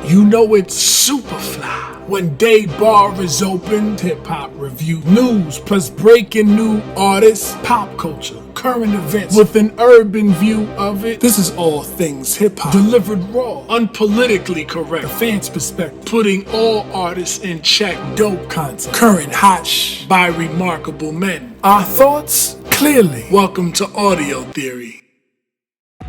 You know it's super fly when day bar is open. Hip-hop review, news, plus breaking new artists, pop culture, current events with an urban view of it. This is all things hip-hop, delivered raw, unpolitically correct, the fans' perspective, putting all artists in check. Dope content, current hot by remarkable men. Our thoughts, clearly. Welcome to Audio Theory.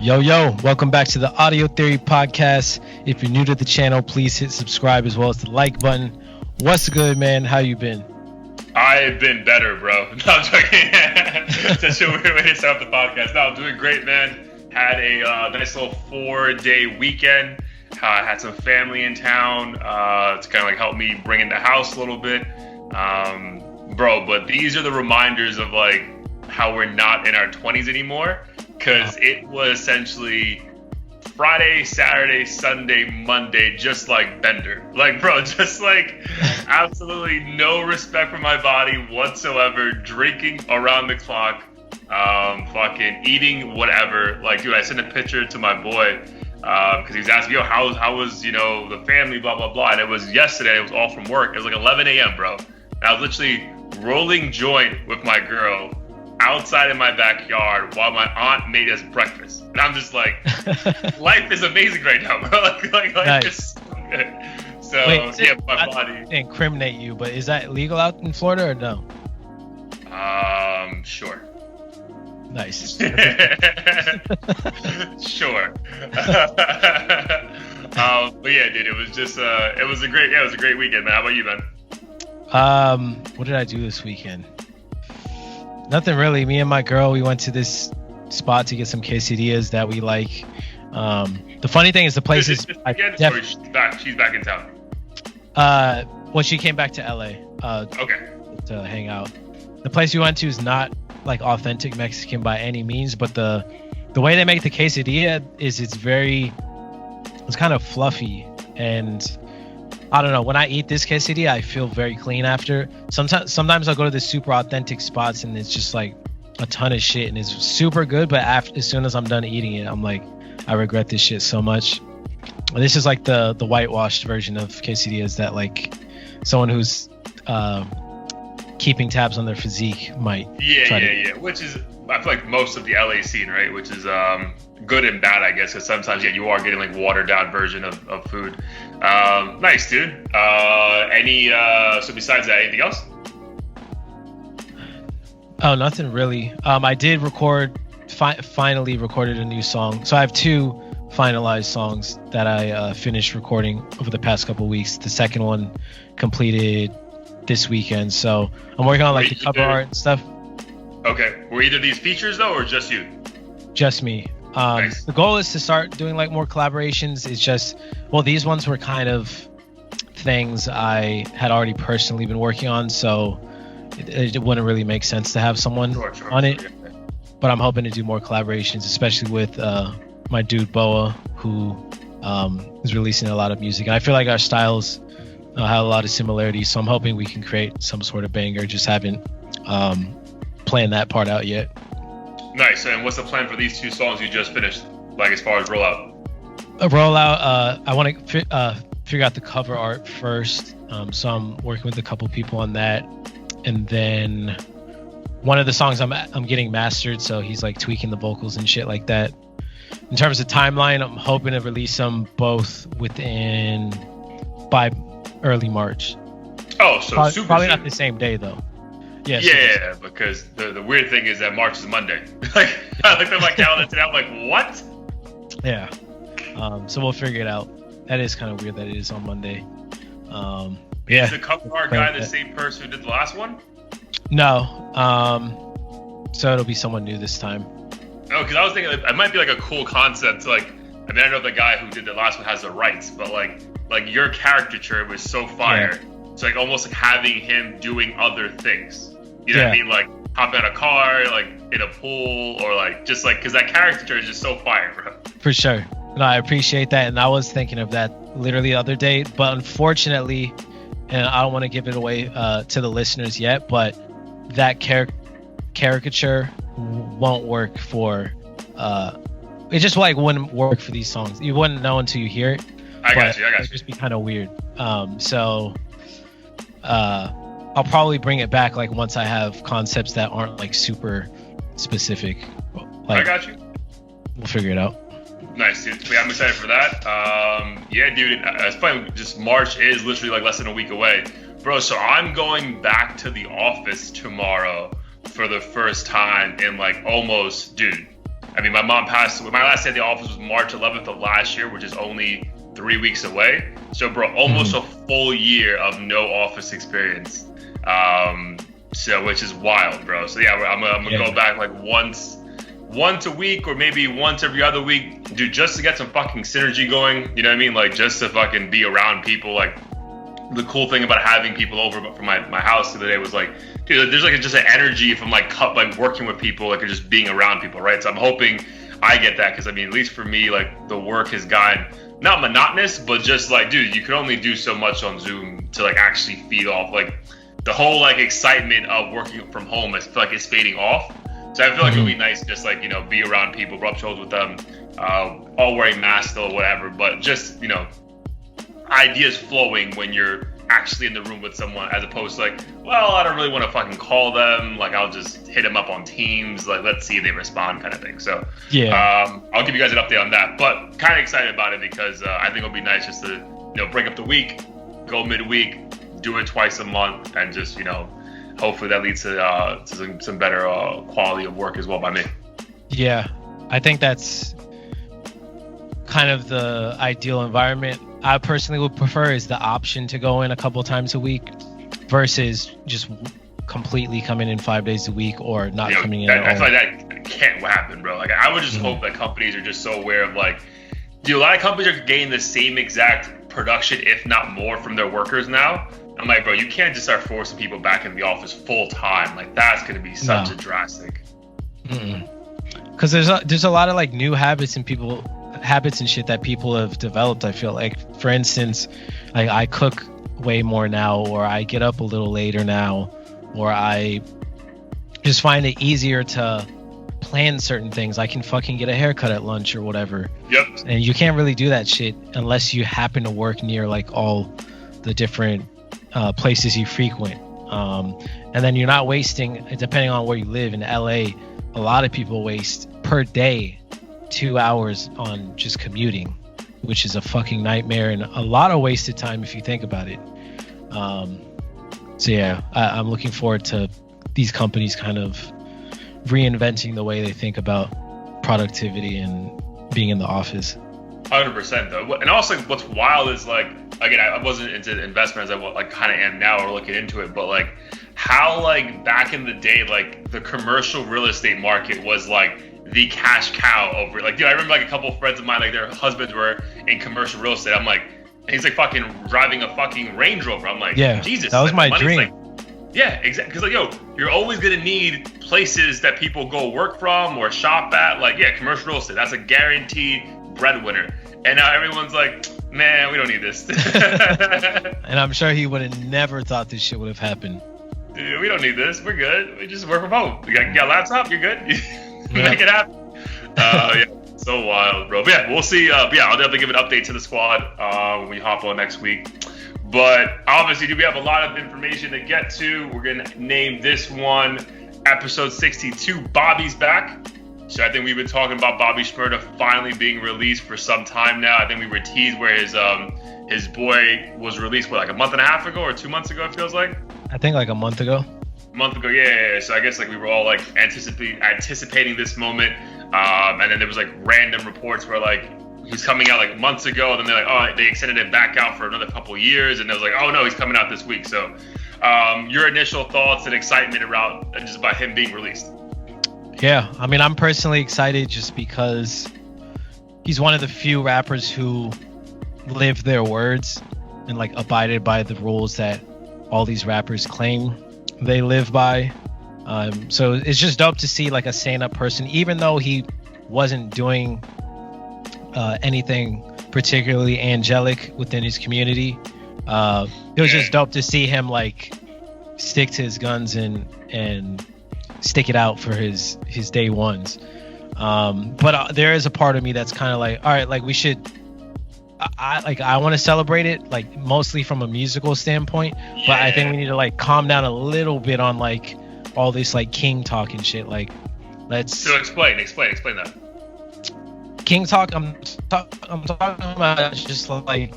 Yo, welcome back to the Audio Theory podcast. If you're new to the channel, please hit subscribe as well as the like button. What's good, man? How you been? I've been better, bro. No, I'm joking. Such a weird way to start off the podcast. No, I'm doing great, man. Had a nice little 4-day weekend. Had some family in town to kind of like help me bring in the house a little bit. Bro, but these are the reminders of like how we're not in our 20s anymore. Because it was essentially Friday, Saturday, Sunday, Monday, just like Bender. Like, bro, just like absolutely no respect for my body whatsoever. Drinking around the clock, fucking eating whatever. Like, dude, I sent a picture to my boy because he was asking, yo, how was, you know, the family, blah, blah, blah. And it was yesterday. It was all from work. It was like 11 a.m., bro. And I was literally rolling joint with my girl outside in my backyard while my aunt made us breakfast, and I'm just like, life is amazing right now, bro. Like life Nice. is so good. So Wait, yeah, my body. Incriminate you, but is that legal out in Florida or no? Sure. Nice. Sure. But yeah, dude, it was just it was a great weekend, man. How about you, man? What did I do this weekend? Nothing really. Me and my girl, we went to this spot to get some quesadillas that we like. The funny thing is the place is... She's back in town. Well, she came back to LA Okay. to hang out. The place we went to is not like authentic Mexican by any means, but the way they make the quesadilla is it's kind of fluffy, and I don't know. When I eat this quesadilla, I feel very clean after. Sometimes I'll go to the super authentic spots and it's just like a ton of shit and it's super good. But as soon as I'm done eating it, I'm like, I regret this shit so much. And this is like the whitewashed version of quesadillas that like someone who's keeping tabs on their physique might. Yeah. Which is, I feel like most of the LA scene, right? Which is good and bad, I guess, because sometimes you are getting like watered down version of food. Nice, dude. So besides that, anything else? Oh, nothing really. I did finally recorded a new song. So I have 2 finalized songs that I finished recording over the past couple weeks. The second one completed this weekend. So I'm working on like the cover art and stuff. Okay. Were either of these features though, or just you? Just me. Nice. The goal is to start doing like more collaborations. It's just, well, these ones were kind of things I had already personally been working on, so it wouldn't really make sense to have someone on it. But I'm hoping to do more collaborations, especially with my dude Boa, who is releasing a lot of music. And I feel like our styles have a lot of similarities, so I'm hoping we can create some sort of banger. Just haven't planned that part out yet. Nice. And what's the plan for these 2 songs you just finished? Like as far as rollout? I want to figure out the cover art first. So I'm working with a couple people on that. And then one of the songs I'm getting mastered, so he's like tweaking the vocals and shit like that. In terms of timeline, I'm hoping to release them both by early March. Oh, so probably soon. not the same day though. Yeah, because the weird thing is that March is Monday. Like I looked at my calendar today, I'm like, what? Yeah. So we'll figure it out. That is kind of weird that it is on Monday. Yeah. Is the cover art guy the same person who did the last one? No. So it'll be someone new this time. Oh, because I was thinking it might be like a cool concept. Like, I mean, I know the guy who did the last one has the rights, but like your caricature was so fire. Yeah. So like almost like having him doing other things. You know what I mean? Like hopping on a car, like in a pool, or like just like, because that caricature is just so fire, bro. For sure. No, I appreciate that. And I was thinking of that literally the other day, but unfortunately, and I don't want to give it away to the listeners yet, but that caricature won't work for it just like wouldn't work for these songs. You wouldn't know until you hear it. I got you. It'd just be kind of weird. So I'll probably bring it back like once I have concepts that aren't like super specific. Like, I got you. We'll figure it out. Nice, dude. Yeah, I'm excited for that. Yeah, dude. It's funny. Just March is literally like less than a week away, bro. So I'm going back to the office tomorrow for the first time in like almost, dude. I mean, my mom passed away. My last day at the office was March 11th of last year, which is only 3 weeks away. So, bro, almost a full year of no office experience. So, which is wild, bro. So, yeah, I'm gonna go back like once a week or maybe once every other week, dude, just to get some fucking synergy going. You know what I mean? Like, just to fucking be around people. Like, the cool thing about having people over from my house the other day was like, dude, there's like just an energy from like working with people, like just being around people, right? So I'm hoping I get that, because I mean, at least for me, like the work has gotten not monotonous, but just like, dude, you can only do so much on Zoom to like actually feed off like the whole like excitement of working from home. I feel like it's fading off. So I feel like it would be nice just like, you know, be around people, rub shoulders with them, all wearing masks still or whatever, but just, you know, ideas flowing when you're actually in the room with someone, as opposed to like, well, I don't really want to fucking call them, like I'll just hit them up on Teams, like let's see if they respond, kind of thing. So yeah, I'll give you guys an update on that, but kind of excited about it because I think it'll be nice just to, you know, break up the week, go midweek, do it twice a month, and just, you know, hopefully that leads to some better quality of work as well by me. Yeah, I think that's kind of the ideal environment. I personally would prefer is the option to go in a couple times a week versus just completely coming in 5 days a week or not coming in at all. I feel like that can't happen, bro. Like I would just hope that companies are just so aware of like, dude, a lot of companies are getting the same exact production, if not more, from their workers now. I'm like, bro, you can't just start forcing people back in the office full time. Like that's going to be such a drastic. Because there's a lot of like new habits and shit that people have developed. I feel like, for instance, like I cook way more now, or I get up a little later now, or I just find it easier to plan certain things. I can fucking get a haircut at lunch or whatever. Yep. And you can't really do that shit unless you happen to work near like all the different places you frequent. And then you're not wasting, depending on where you live in LA, a lot of people waste per day 2 hours on just commuting, which is a fucking nightmare and a lot of wasted time if you think about it. So yeah, I'm looking forward to these companies kind of reinventing the way they think about productivity and being in the office. 100% though. And also what's wild is like, again, I wasn't into investment as I like kind of am now or looking into it, but like how like back in the day, like the commercial real estate market was like the cash cow over, like, dude, I remember like a couple of friends of mine, like their husbands were in commercial real estate. I'm like, and he's like fucking driving a fucking Range Rover. I'm like, yeah, Jesus, that was like, my dream. like, yeah, exactly. Because like, yo, you're always gonna need places that people go work from or shop at. Like, yeah, commercial real estate, that's a guaranteed breadwinner. And now everyone's like, man, we don't need this. And I'm sure he would have never thought this shit would have happened. Dude, we don't need this. We're good. We just work from home. You got a laptop? You're good. Make it happen. Yeah, so wild, bro. But yeah, we'll see. Yeah, I'll definitely give an update to the squad when we hop on next week. But obviously, we have a lot of information to get to. We're gonna name this one episode 62. Bobby's back. So I think we've been talking about Bobby Shmurda finally being released for some time now. I think we were teased where his boy was released like a month and a half ago or 2 months ago. It feels like. I think like a month ago. Yeah. So I guess like we were all like anticipating this moment, and then there was like random reports where like he's coming out like months ago, and then they're like, oh, they extended it back out for another couple of years, and it was like, oh no, he's coming out this week. So your initial thoughts and excitement around just about him being released? Yeah, I mean, I'm personally excited just because he's one of the few rappers who lived their words and like abided by the rules that all these rappers claim they live by. So it's just dope to see like a stand-up person, even though he wasn't doing anything particularly angelic within his community. It was just dope to see him like stick to his guns and stick it out for his day ones. But there is a part of me that's kind of like, all right, like we should. I want to celebrate it like mostly from a musical standpoint, but I think we need to like calm down a little bit on like all this like king talk and shit. Like, let's. So explain that. King talk. I'm talking about just like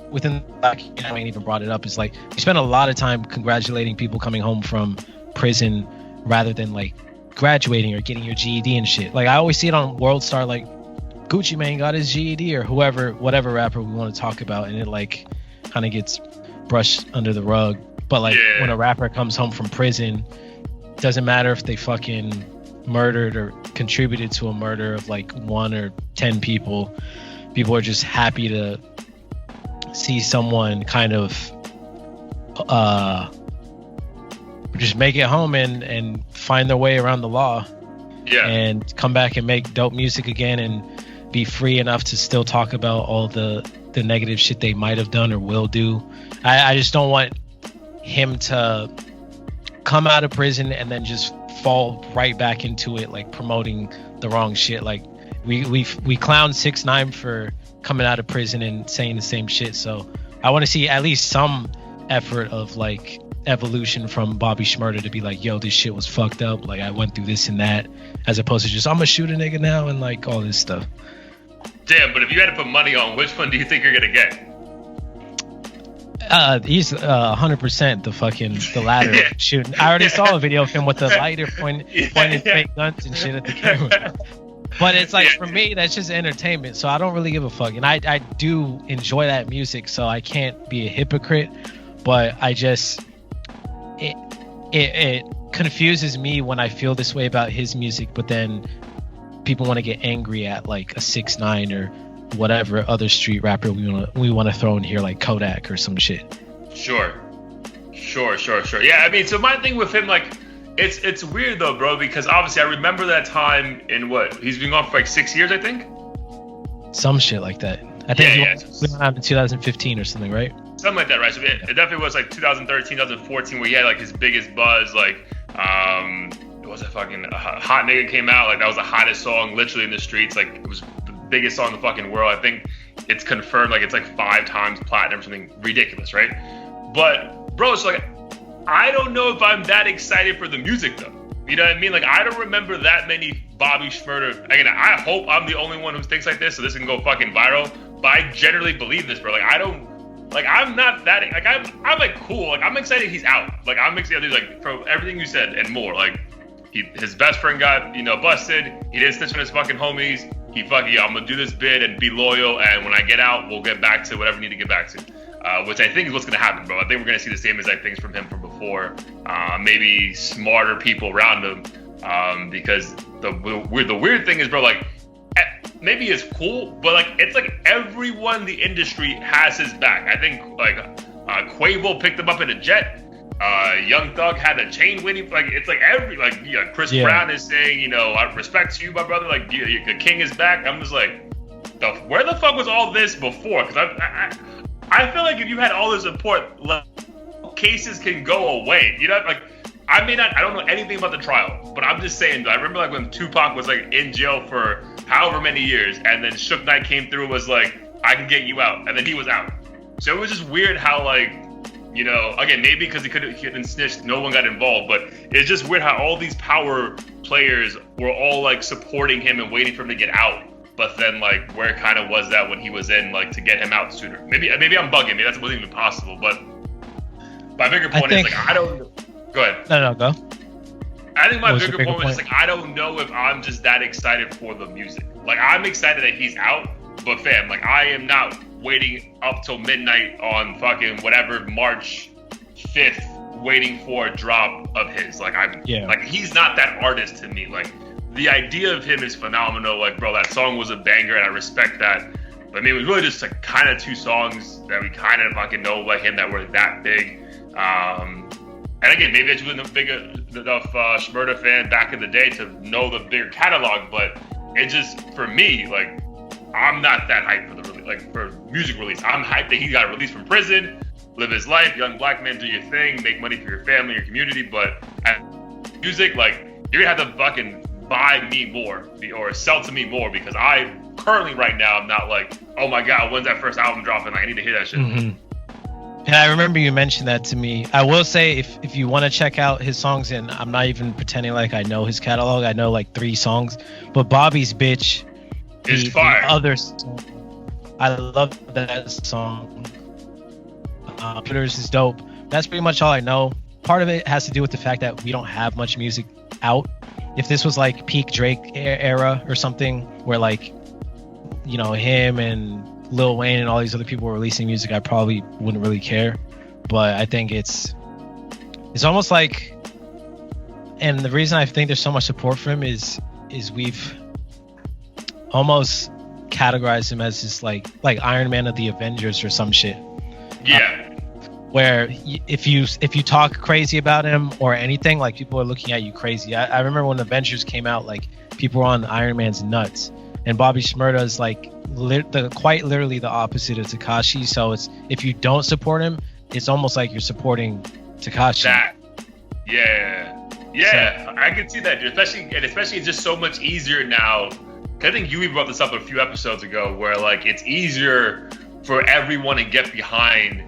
within. I ain't even brought it up. It's like we spend a lot of time congratulating people coming home from prison rather than like graduating or getting your GED and shit. Like I always see it on World Star, like Gucci Mane got his GED or whatever rapper we want to talk about, and it like kind of gets brushed under the rug. But like when a rapper comes home from prison, doesn't matter if they fucking murdered or contributed to a murder of like 1 or 10 people. People are just happy to see someone kind of just make it home and find their way around the law. Yeah. And come back and make dope music again and be free enough to still talk about all the negative shit they might have done or will do. I just don't want him to come out of prison and then just fall right back into it, like promoting the wrong shit. Like we clown 6ix9ine for coming out of prison and saying the same shit. So I want to see at least some effort of like evolution from Bobby Shmurda to be like, yo, this shit was fucked up. Like I went through this and that, as opposed to just I'm gonna shoot a nigga now and like all this stuff. Damn, but if you had to put money on, which one do you think you're gonna get? He's 100% the latter. Shooting. I already saw a video of him with the lighter pointing fake guns and shit at the camera. But it's like for me, that's just entertainment, so I don't really give a fuck. And I do enjoy that music, so I can't be a hypocrite. But I just it confuses me when I feel this way about his music, but then people want to get angry at like a 6ix9ine or whatever other street rapper we want to throw in here, like Kodak or some shit. Sure. Yeah, I mean, so my thing with him, like, it's weird though, bro, because obviously I remember that time in he's been gone for like 6 years, I think. Some shit like that. I think he went out in 2015 or something, right? Something like that, right? So it definitely was like 2013, 2014 where he had like his biggest buzz. Like, it was a fucking Hot Nigga came out. Like that was the hottest song literally in the streets. Like it was the biggest song in the fucking world. I think it's confirmed like it's like 5 times platinum, something ridiculous, right? But bro, it's like I don't know if I'm that excited for the music though. You know what I mean? Like I don't remember that many Bobby Shmurda. Again, I hope I'm the only one who thinks like this, so this can go fucking viral. But I generally believe this, bro. Like I don't. Like I'm not that. Like I'm like cool. Like I'm excited he's out. Like I'm excited. Like for everything you said and more. Like his best friend got busted. He didn't snitch on his fucking homies. He fucking I'm gonna do this bid and be loyal. And when I get out, we'll get back to whatever we need to get back to. Which I think is what's gonna happen, bro. I think we're gonna see the same exact things from him from before. Maybe smarter people around him. Because the weird thing is, bro. Like. Maybe it's cool, but like it's like everyone in the industry has his back. I think like Quavo picked him up in a jet. Young Thug had a chain winning. Like it's like Chris Brown is saying, I respect you, my brother. Like the king is back. I'm just like, where the fuck was all this before? Because I feel like if you had all this support, cases can go away. Like. I don't know anything about the trial, but I'm just saying, I remember like when Tupac was like in jail for however many years, and then 6ix9ine came through and was like, I can get you out, and then he was out. So it was just weird how like, again, maybe because he couldn't snitch, no one got involved, but it's just weird how all these power players were all like supporting him and waiting for him to get out. But then like, where kind of was that when he was in, like to get him out sooner? Maybe I'm bugging, maybe that wasn't even possible, but my bigger point is like, I don't... Go ahead. No, go. I think my bigger point was just like, I don't know if I'm just that excited for the music. Like, I'm excited that he's out, but fam, like, I am not waiting up till midnight on fucking whatever March 5th waiting for a drop of his. Like, like, he's not that artist to me. Like, the idea of him is phenomenal. Like, bro, that song was a banger, and I respect that. But I mean, it was really just like kind of 2 songs that we kind of fucking know about him that were that big. And again, maybe I just wasn't a big enough Shmurda fan back in the day to know the bigger catalog, but it just, for me, like, I'm not that hyped for music release. I'm hyped that he got released from prison, live his life, young black man, do your thing, make money for your family, your community, but music, like, you're gonna have to fucking buy me more or sell to me more because I currently right now, I'm not like, oh my god, when's that first album dropping? Like, I need to hear that shit. Mm-hmm. And I remember you mentioned that to me. I will say, if you want to check out his songs, and I'm not even pretending like I know his catalog. I know like 3 songs, but Bobby's Bitch is fire. The other song, I love that song. Computers is dope. That's pretty much all I know. Part of it has to do with the fact that we don't have much music out. If this was like peak Drake era or something, where like, you know, him and Lil Wayne and all these other people were releasing music, I probably wouldn't really care. But I think it's almost like, and the reason I think there's so much support for him is we've almost categorized him as this like Iron Man of the Avengers or some shit. Yeah. Where if you talk crazy about him or anything, like people are looking at you crazy. I remember when Avengers came out, like people were on Iron Man's nuts, and Bobby Shmurda is like quite literally the opposite of Tekashi. So it's, if you don't support him, it's almost like you're supporting Tekashi. Yeah, so I can see that, dude. Especially it's just so much easier now. I think you brought this up a few episodes ago, where like it's easier for everyone to get behind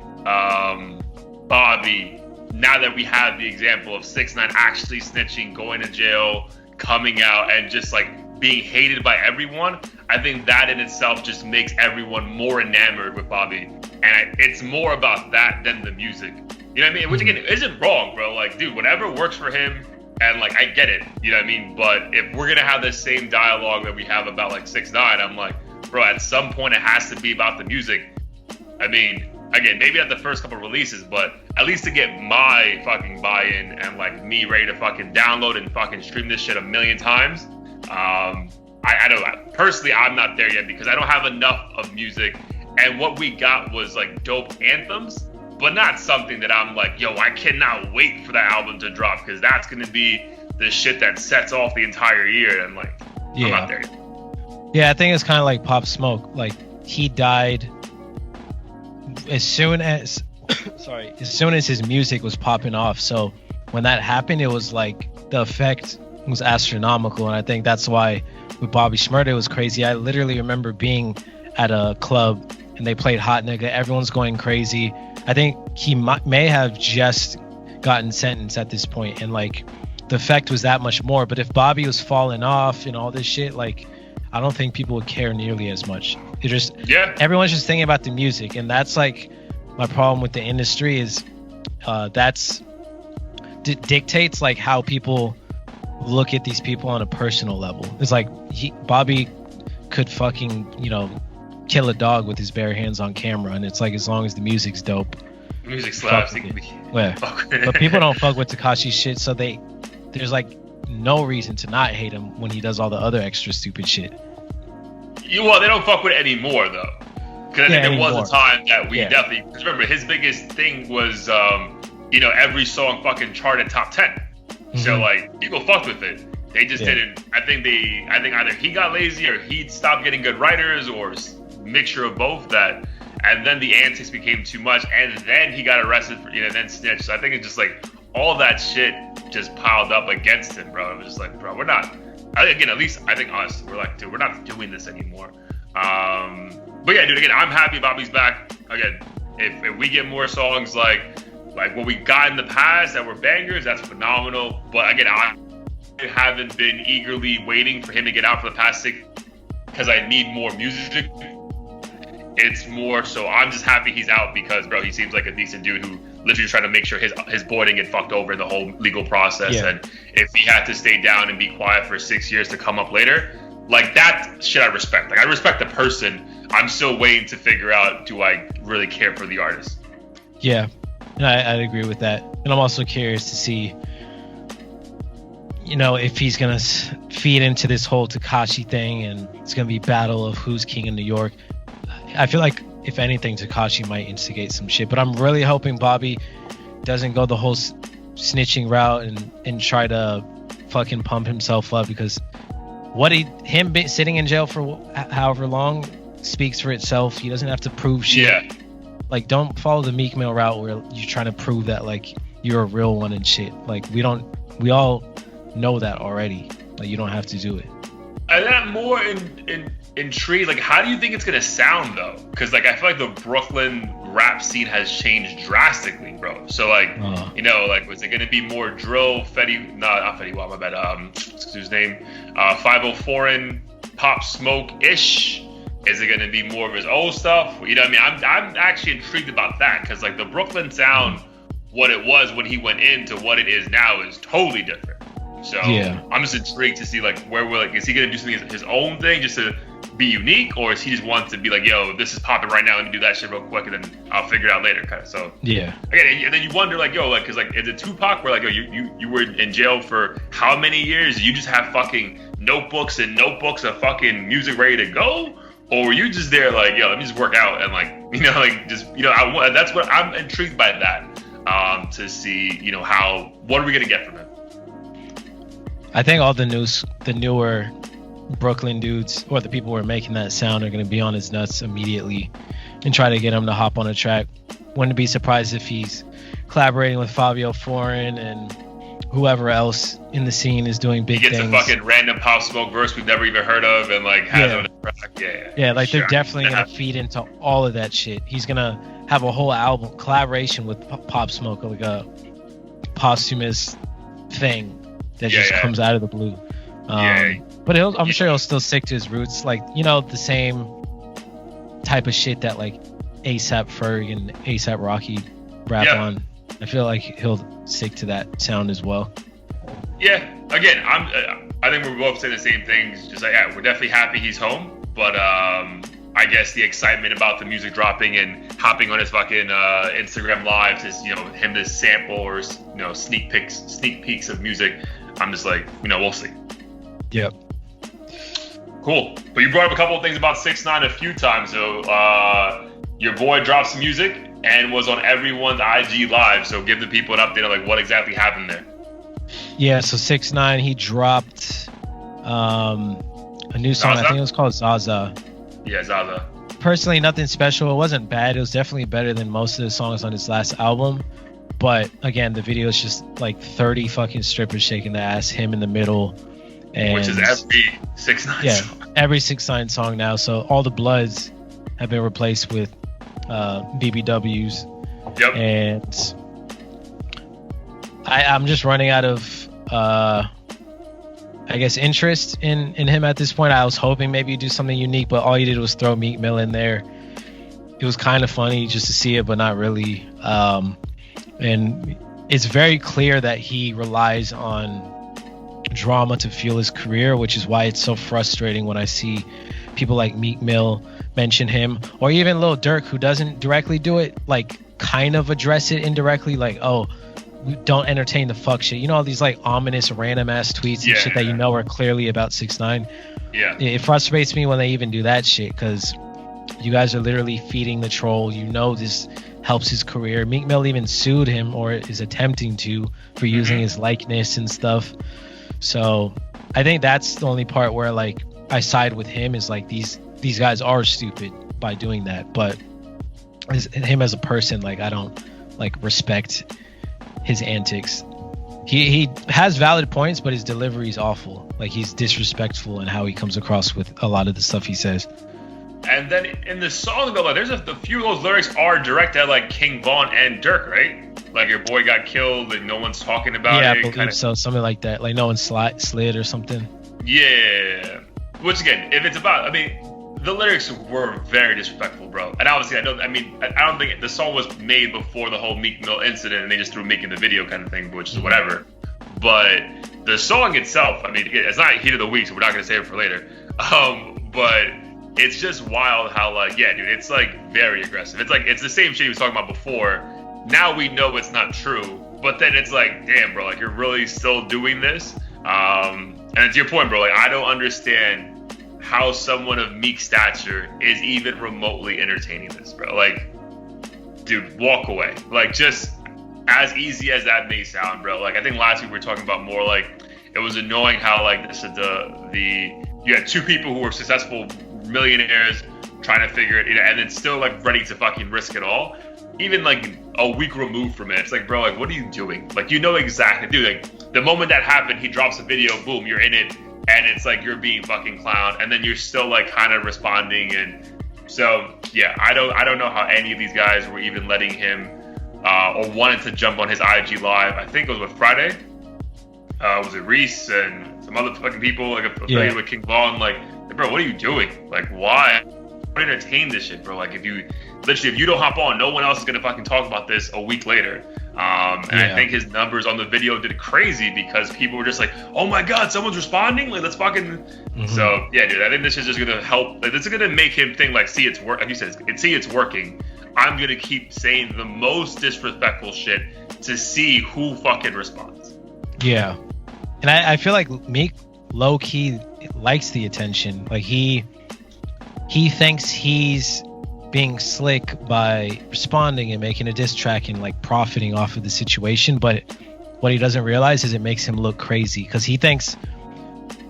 Bobby, now that we have the example of 6ix9ine actually snitching, going to jail, coming out, and just like being hated by everyone. I think that in itself just makes everyone more enamored with Bobby, and it's more about that than the music. You know what I mean? Which again isn't wrong, bro. Like, dude, whatever works for him, and like I get it. You know what I mean? But if we're gonna have the same dialogue that we have about like 6ix9ine, I'm like, bro, at some point it has to be about the music. I mean, again, maybe not the first couple releases, but at least to get my fucking buy-in and like me ready to fucking download and fucking stream this shit a million times. I don't personally, I'm not there yet because I don't have enough of music, and what we got was like dope anthems, but not something that I'm like, yo, I cannot wait for that album to drop because that's gonna be the shit that sets off the entire year. And like, yeah. I'm not there yet. Yeah, I think it's kind of like Pop Smoke. Like, he died as soon as his music was popping off. So when that happened, it was like the effect was astronomical, and I think that's why with Bobby Shmurda it was crazy. I literally remember being at a club and they played Hot Nigga. Everyone's going crazy. I think he may have just gotten sentenced at this point, and like the effect was that much more. But if Bobby was falling off and all this shit, like I don't think people would care nearly as much. It just, everyone's just thinking about the music, and that's like my problem with the industry is that's dictates like how people look at these people on a personal level. It's like Bobby could fucking, you know, kill a dog with his bare hands on camera, and it's like as long as the music's dope, music slaps. But people don't fuck with Tekashi's shit, so there's like no reason to not hate him when he does all the other extra stupid shit. Well, they don't fuck with it anymore though, because I think there was a time that we definitely. Because remember, his biggest thing was, you know, every song fucking charted top 10. Mm-hmm. So like people fucked with it. They just didn't. I think either he got lazy or he stopped getting good writers, or mixture of both. That, and then the antics became too much, and then he got arrested for, you know, then snitched. So I think it's just like all that shit just piled up against him, bro. It was just like, bro, we're not. Again, at least I think us, we're like, dude, we're not doing this anymore. But yeah, dude, again, I'm happy Bobby's back. Again, if we get more songs like what we got in the past that were bangers, that's phenomenal. But again, I haven't been eagerly waiting for him to get out for the past 6 because I need more music. It's more so I'm just happy he's out because, bro, he seems like a decent dude who literally trying to make sure his boy didn't get fucked over in the whole legal process. Yeah. And if he had to stay down and be quiet for 6 years to come up later, like that shit I respect. Like I respect the person. I'm still waiting to figure out, do I really care for the artist? Yeah, I'd agree with that. And I'm also curious to see, you know, if he's going to feed into this whole Tekashi thing and it's going to be battle of who's king in New York. I feel like if anything, Tekashi might instigate some shit, but I'm really hoping Bobby doesn't go the whole snitching route and try to fucking pump himself up, because him sitting in jail for however long speaks for itself. He doesn't have to prove shit. Yeah. Like, don't follow the Meek Mill route where you're trying to prove that like you're a real one and shit. Like we all know that already. Like, you don't have to do it. I'm more intrigued. Like, how do you think it's gonna sound though? Because like I feel like the Brooklyn rap scene has changed drastically, bro. So like, you know, like was it gonna be more drill, Fetty? No, not Fetty. Wow, my bad. What's his name? 504 Pop Smoke ish. Is it gonna be more of his old stuff? You know what I mean? I'm actually intrigued about that because like the Brooklyn sound, what it was when he went into what it is now is totally different. So yeah. I'm just intrigued to see like where will like is he gonna do something his own thing just to be unique, or is he just wants to be like, yo, this is popping right now, let me do that shit real quick and then I'll figure it out later, kind of. So yeah. Again, and then you wonder like, yo, like, cause like is it Tupac where like, yo, you were in jail for how many years? You just have fucking notebooks of fucking music ready to go, or were you just there like, yo, let me just work out and like, you know, like just, you know, that's what I'm intrigued by that, to see, you know, what are we gonna get from him? I think all the newer Brooklyn dudes or the people who are making that sound are going to be on his nuts immediately and try to get him to hop on a track. Wouldn't be surprised if he's collaborating with Fabio Foreign and whoever else in the scene is doing big things. He gets a fucking random Pop Smoke verse we've never even heard of and like has it on the track. Yeah, like sure. They're definitely going to feed into all of that shit. He's going to have a whole album collaboration with Pop Smoke, like a posthumous thing that just comes out of the blue. But I'm sure he'll still stick to his roots, like, you know, the same type of shit that like ASAP Ferg and ASAP Rocky rap on. I feel like he'll stick to that sound as well. Yeah, again, I think we're both saying the same things. Just like, we're definitely happy he's home, but I guess the excitement about the music dropping and hopping on his fucking Instagram lives is, you know, him to sample or, you know, sneak peeks of music. I'm just like, you know, we'll see. Yep. Cool. But you brought up a couple of things about 6ix9ine a few times. So your boy dropped some music and was on everyone's IG live. So give the people an update on like what exactly happened there. Yeah. So 6ix9ine, he dropped a new song. Zaza? I think it was called Zaza. Yeah, Zaza. Personally, nothing special. It wasn't bad. It was definitely better than most of the songs on his last album. But again, the video is just like 30 fucking strippers shaking the ass, him in the middle. And which is every 6ix9ine song. Every 6ix9ine song now. So all the Bloods have been replaced with BBWs. Yep. And I'm just running out of, I guess, interest in him at this point. I was hoping maybe he'd do something unique, but all he did was throw Meek Mill in there. It was kind of funny just to see it, but not really. And it's very clear that he relies on drama to fuel his career, which is why it's so frustrating when I see people like Meek Mill mention him, or even Lil Durk, who doesn't directly do it, like kind of address it indirectly, like, oh, we don't entertain the fuck shit. You know, all these like ominous random ass tweets and shit that you know are clearly about 6ix9ine. Yeah. It frustrates me when they even do that shit, because you guys are literally feeding the troll. You know this helps his career. Meek Mill even sued him, or is attempting to, for using his likeness and stuff. So I think that's the only part where like I side with him, is like these guys are stupid by doing that. But him as a person, like I don't like respect his antics. He has valid points, but his delivery is awful. Like he's disrespectful in how he comes across with a lot of the stuff he says. And then in the song though, like, there's a few of those lyrics are directed at like King Von and Durk, right? Like your boy got killed and no one's talking about it. Yeah, I believe so. Something like that. Like no one slid or something. Yeah. Which again, if it's about, I mean, the lyrics were very disrespectful, bro. And obviously, I don't think the song was made before the whole Meek Mill incident, and they just threw Meek in the video kind of thing, which is whatever. But the song itself, I mean, it's not Heat of the Week, so we're not gonna save it for later. But it's just wild how like, yeah, dude, it's like very aggressive. It's like it's the same shit he was talking about before. Now we know it's not true, but then it's like, damn, bro, like you're really still doing this. And to your point, bro, like I don't understand how someone of Meek's stature is even remotely entertaining this, bro. Like, dude, walk away. Like, just as easy as that may sound, bro. Like, I think last week we were talking about more like it was annoying how like you had two people who were successful millionaires trying to figure it, and then still like ready to fucking risk it all. Even like a week removed from it, it's like, bro, like what are you doing? Like, you know exactly, dude. Like the moment that happened, he drops a video, boom, you're in it. and it's like you're being fucking clowned, and then you're still like kind of responding. And so yeah, I don't know how any of these guys were even letting him or wanted to jump on his IG live. I think it was with Friday. Was it Reese and some other fucking people like affiliated with King Von? Like, bro, what are you doing? Like, why entertain this shit, bro? Like, if you don't hop on, no one else is gonna fucking talk about this a week later. And I think his numbers on the video did crazy because people were just like, oh my god, someone's responding, like, let's fucking So yeah, dude, I think this is just gonna help. Like, this is gonna make him think like, see, it's work. Like you said, it's working. I'm gonna keep saying the most disrespectful shit to see who fucking responds. Yeah, and I feel like Meek low key likes the attention. Like he thinks he's being slick by responding and making a diss track and like profiting off of the situation, but what he doesn't realize is it makes him look crazy because he thinks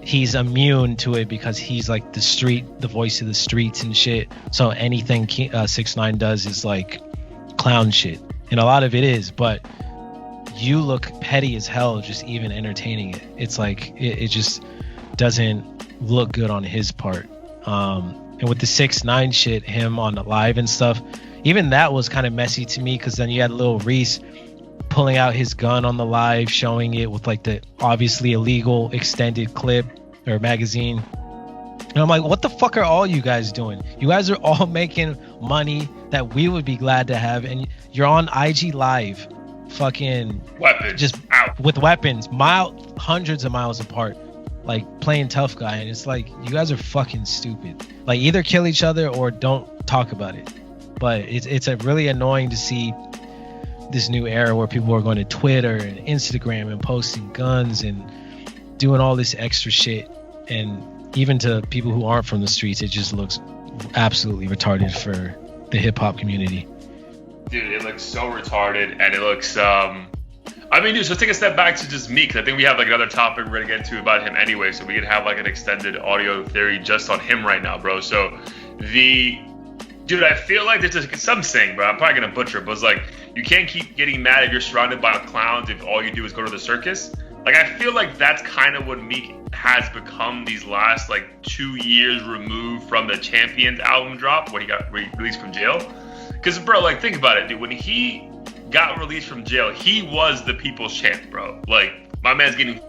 he's immune to it because he's like the voice of the streets and shit. So anything 6ix9ine does is like clown shit, and a lot of it is, but you look petty as hell just even entertaining it. It's like it just doesn't look good on his part. And with the 6ix9ine shit, him on the live and stuff, even that was kind of messy to me because then you had Lil Reese pulling out his gun on the live, showing it with like the obviously illegal extended clip or magazine. And I'm like, what the fuck are all you guys doing? You guys are all making money that we would be glad to have, and you're on IG live, fucking weapons, just out with weapons, hundreds of miles apart, like playing tough guy. And it's like, you guys are fucking stupid. Like, either kill each other or don't talk about it. But it's a really annoying to see this new era where people are going to Twitter and Instagram and posting guns and doing all this extra shit. And even to people who aren't from the streets, it just looks absolutely retarded for the hip hop community. Dude, it looks so retarded, and it looks I mean, dude, so take a step back to just Meek. I think we have like another topic we're gonna get into about him anyway, so we can have like an extended audio theory just on him right now, bro. So dude, I feel like there's just some saying, bro, I'm probably gonna butcher it, but it's like, you can't keep getting mad if you're surrounded by clowns if all you do is go to the circus. Like, I feel like that's kind of what Meek has become these last like 2 years removed from the Champions album drop when he got released from jail. Because, bro, like, think about it, dude. When he got released from jail, he was the people's champ, bro. Like, my man's getting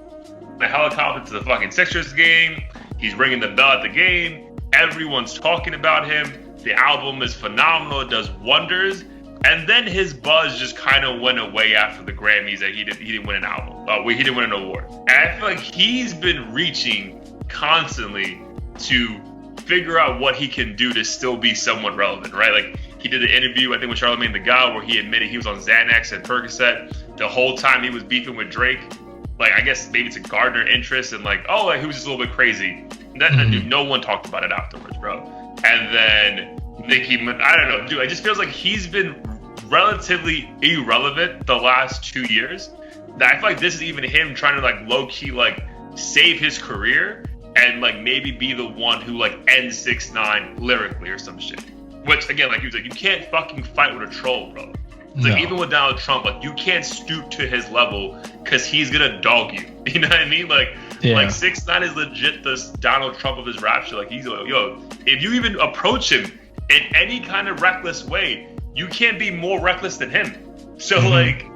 the helicopter to the fucking Sixers game. He's ringing the bell at the game. Everyone's talking about him. The album is phenomenal. It does wonders. And then his buzz just kind of went away after the Grammys that he didn't win an album. He didn't win an award. And I feel like he's been reaching constantly to figure out what he can do to still be somewhat relevant, right? Like, he did an interview, I think, with Charlamagne the God, where he admitted he was on Xanax and Percocet the whole time he was beefing with Drake. Like, I guess maybe to garner interest and like, oh, like, he was just a little bit crazy. Dude, no one talked about it afterwards, bro. And then Nicki, I don't know, dude, it just feels like he's been relatively irrelevant the last 2 years. That I feel like this is even him trying to like low-key like save his career and like maybe be the one who like ends 6ix9ine lyrically or some shit. Which, again, like he was like, you can't fucking fight with a troll, bro. It's like, even with Donald Trump, like, you can't stoop to his level because he's gonna dog you. You know what I mean? Like, like 6ix9ine is legit the Donald Trump of his rap shit. Like, he's like, yo, if you even approach him in any kind of reckless way, you can't be more reckless than him. So, like,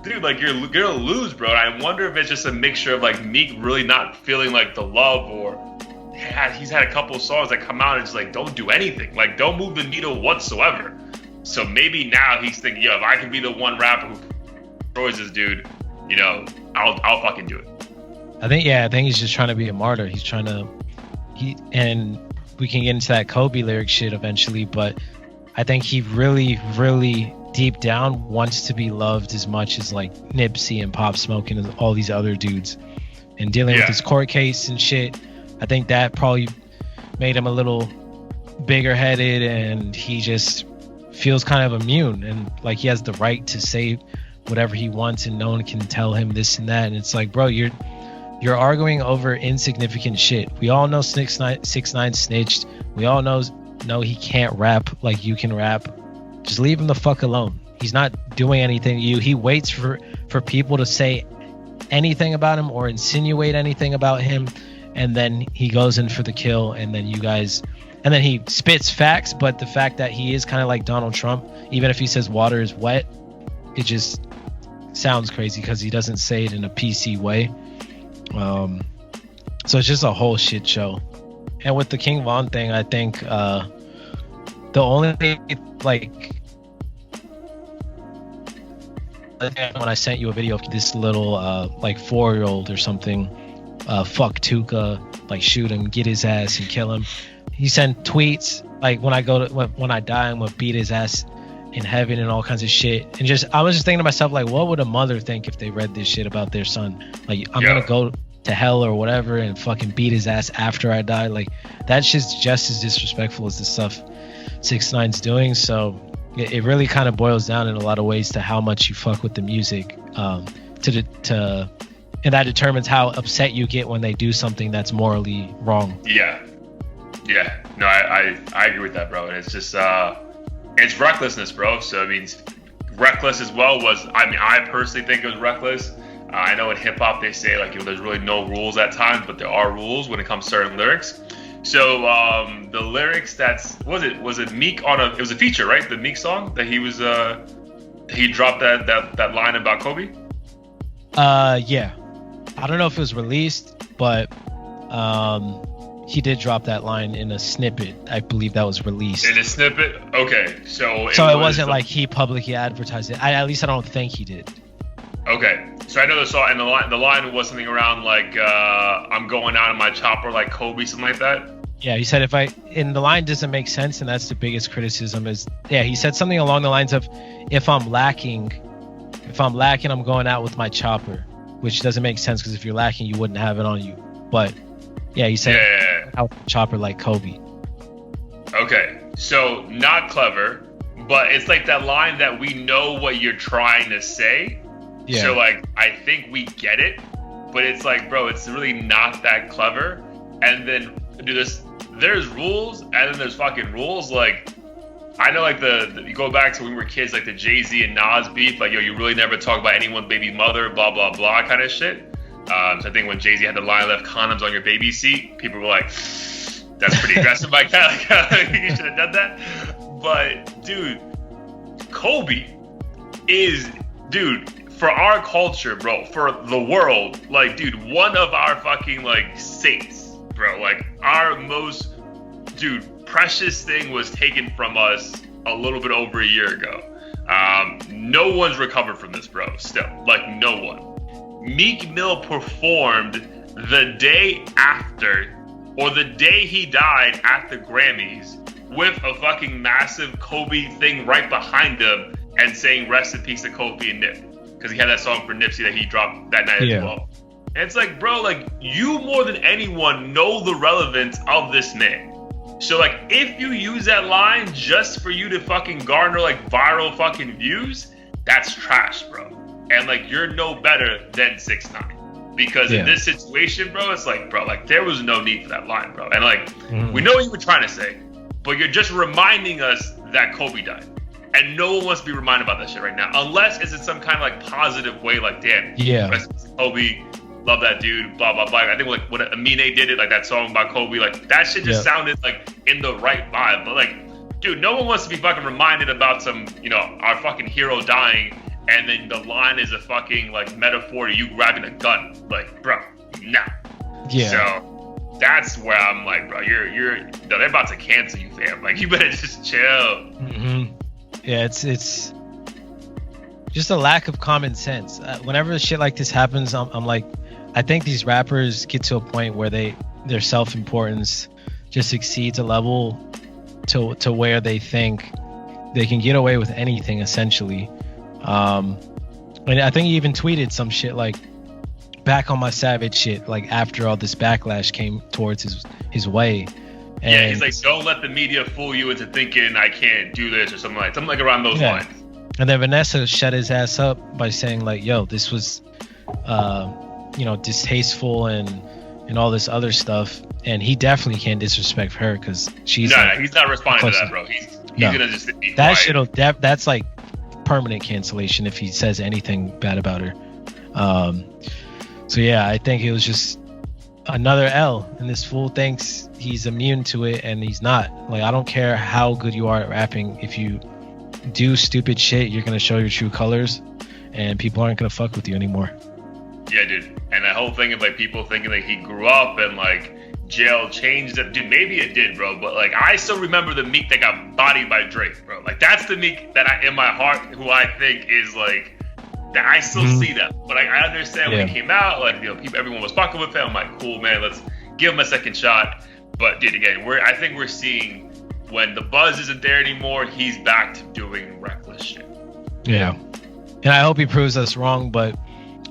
dude, like, you're gonna lose, bro. And I wonder if it's just a mixture of like Meek really not feeling like the love, or he's had a couple of songs that come out and just like don't do anything, like don't move the needle whatsoever. So maybe now he's thinking, yo, if I can be the one rapper who destroys this dude, you know, I'll fucking do it. I think he's just trying to be a martyr. He's trying to, and we can get into that Kobe lyric shit eventually, but I think he really, really deep down wants to be loved as much as like Nipsey and Pop Smoke and all these other dudes. And dealing with his court case and shit, I think that probably made him a little bigger headed, and he just feels kind of immune and like he has the right to say whatever he wants and no one can tell him this and that. And it's like, bro, you're arguing over insignificant shit. We all know 6ix9ine snitched. We all know he can't rap like you can rap. Just leave him the fuck alone. He's not doing anything to you. He waits for people to say anything about him or insinuate anything about him, and then he goes in for the kill, and then and then he spits facts, but the fact that he is kind of like Donald Trump, even if he says water is wet, it just sounds crazy because he doesn't say it in a PC way. So it's just a whole shit show. And with the King Von thing, I think the only like when I sent you a video of this little like 4-year-old or something, fuck Tuka, like shoot him, get his ass and kill him. He sent tweets like when I die, I'm gonna beat his ass in heaven and all kinds of shit. And I was just thinking to myself, like, what would a mother think if they read this shit about their son? Like, I'm gonna go to hell or whatever and fucking beat his ass after I die. Like, that shit's just as disrespectful as the stuff 6ix9ine's doing. So it really kind of boils down in a lot of ways to how much you fuck with the music, and that determines how upset you get when they do something that's morally wrong. Yeah. No, I agree with that, bro. And it's just it's recklessness, bro. So I mean, reckless as well I personally think it was reckless. I know in hip hop they say like, there's really no rules at times, but there are rules when it comes to certain lyrics. So the lyrics was it Meek it was a feature, right? The Meek song that he was he dropped that line about Kobe. Yeah, I don't know if it was released, but he did drop that line in a snippet. I believe that was released in a snippet. Okay, so it wasn't like he publicly advertised it. At least I don't think he did. Okay, so I know the song, and the line was something around like I'm going out in my chopper like Kobe, something like that. Yeah, he said the line doesn't make sense, and that's the biggest criticism he said something along the lines of, if I'm lacking, I'm going out with my chopper, which doesn't make sense because if you're lacking, you wouldn't have it on you. But yeah, he said out with chopper like Kobe. Okay, so not clever, but it's like that line that we know what you're trying to say. Yeah. So like, I think we get it, but it's like, bro, it's really not that clever. And then there's rules, and then there's fucking rules. Like, I know like you go back to when we were kids, like the Jay-Z and Nas beef, like, yo, you really never talk about anyone's baby mother, blah, blah, blah kind of shit. So I think when Jay-Z had the line, left condoms on your baby seat, people were like, that's pretty aggressive, like that. Like, you should have done that. But dude, Kobe is, for our culture, bro, for the world, like, dude, one of our fucking like saints, bro. Like, our most, precious thing was taken from us a little bit over a year ago. No one's recovered from this, bro. Still, like, no one. Meek Mill performed the day after, or the day he died at the Grammys, with a fucking massive Kobe thing right behind him and saying rest in peace to Kobe and Nip. Because he had that song for Nipsey that he dropped that night as well. And it's like, bro, like, you more than anyone know the relevance of this man. So, like, if you use that line just for you to fucking garner, like, viral fucking views, that's trash, bro. And, like, you're no better than 6ix9ine. Because in this situation, bro, it's like, bro, like, there was no need for that line, bro. And, like, we know what you were trying to say, but you're just reminding us that Kobe died. And no one wants to be reminded about that shit right now. Unless it's in some kind of, like, positive way, like, damn, Kobe, love that dude, blah, blah, blah. I think, like, when Amine did it, like, that song about Kobe, like, that shit just sounded, like, in the right vibe. But, like, dude, no one wants to be fucking reminded about some, our fucking hero dying, and then the line is a fucking, like, metaphor to you grabbing a gun. Like, bro, nah. Yeah. So that's where I'm like, bro, they're about to cancel you, fam. Like, you better just chill. Mm-hmm. Yeah, it's just a lack of common sense. Whenever shit like this happens, I'm like, I think these rappers get to a point where their self-importance just exceeds a level to where they think they can get away with anything, essentially. And I think he even tweeted some shit like, back on my savage shit, like, after all this backlash came towards his way. And he's like, don't let the media fool you into thinking I can't do this or something like around those lines. And then Vanessa shut his ass up by saying, like, yo, this was distasteful and all this other stuff. And he definitely can't disrespect her because she's he's not responding to that, bro. He's gonna just be that that's like permanent cancellation if he says anything bad about her. So yeah, I think it was just another L, and this fool thinks he's immune to it, and he's not. Like, I don't care how good you are at rapping. If you do stupid shit, you're gonna show your true colors, and people aren't gonna fuck with you anymore. Yeah, dude. And that whole thing of like people thinking like he grew up and like jail changed it. Dude, maybe it did, bro. But like I still remember the Meek that got bodied by Drake, bro. Like that's the Meek that in my heart, who I think is like that. I still see that. But I understand when he came out, like everyone was fucking with him. I'm like, cool, man. Let's give him a second shot. But dude, again, I think we're seeing when the buzz isn't there anymore, he's back to doing reckless shit. Yeah, and I hope he proves us wrong, but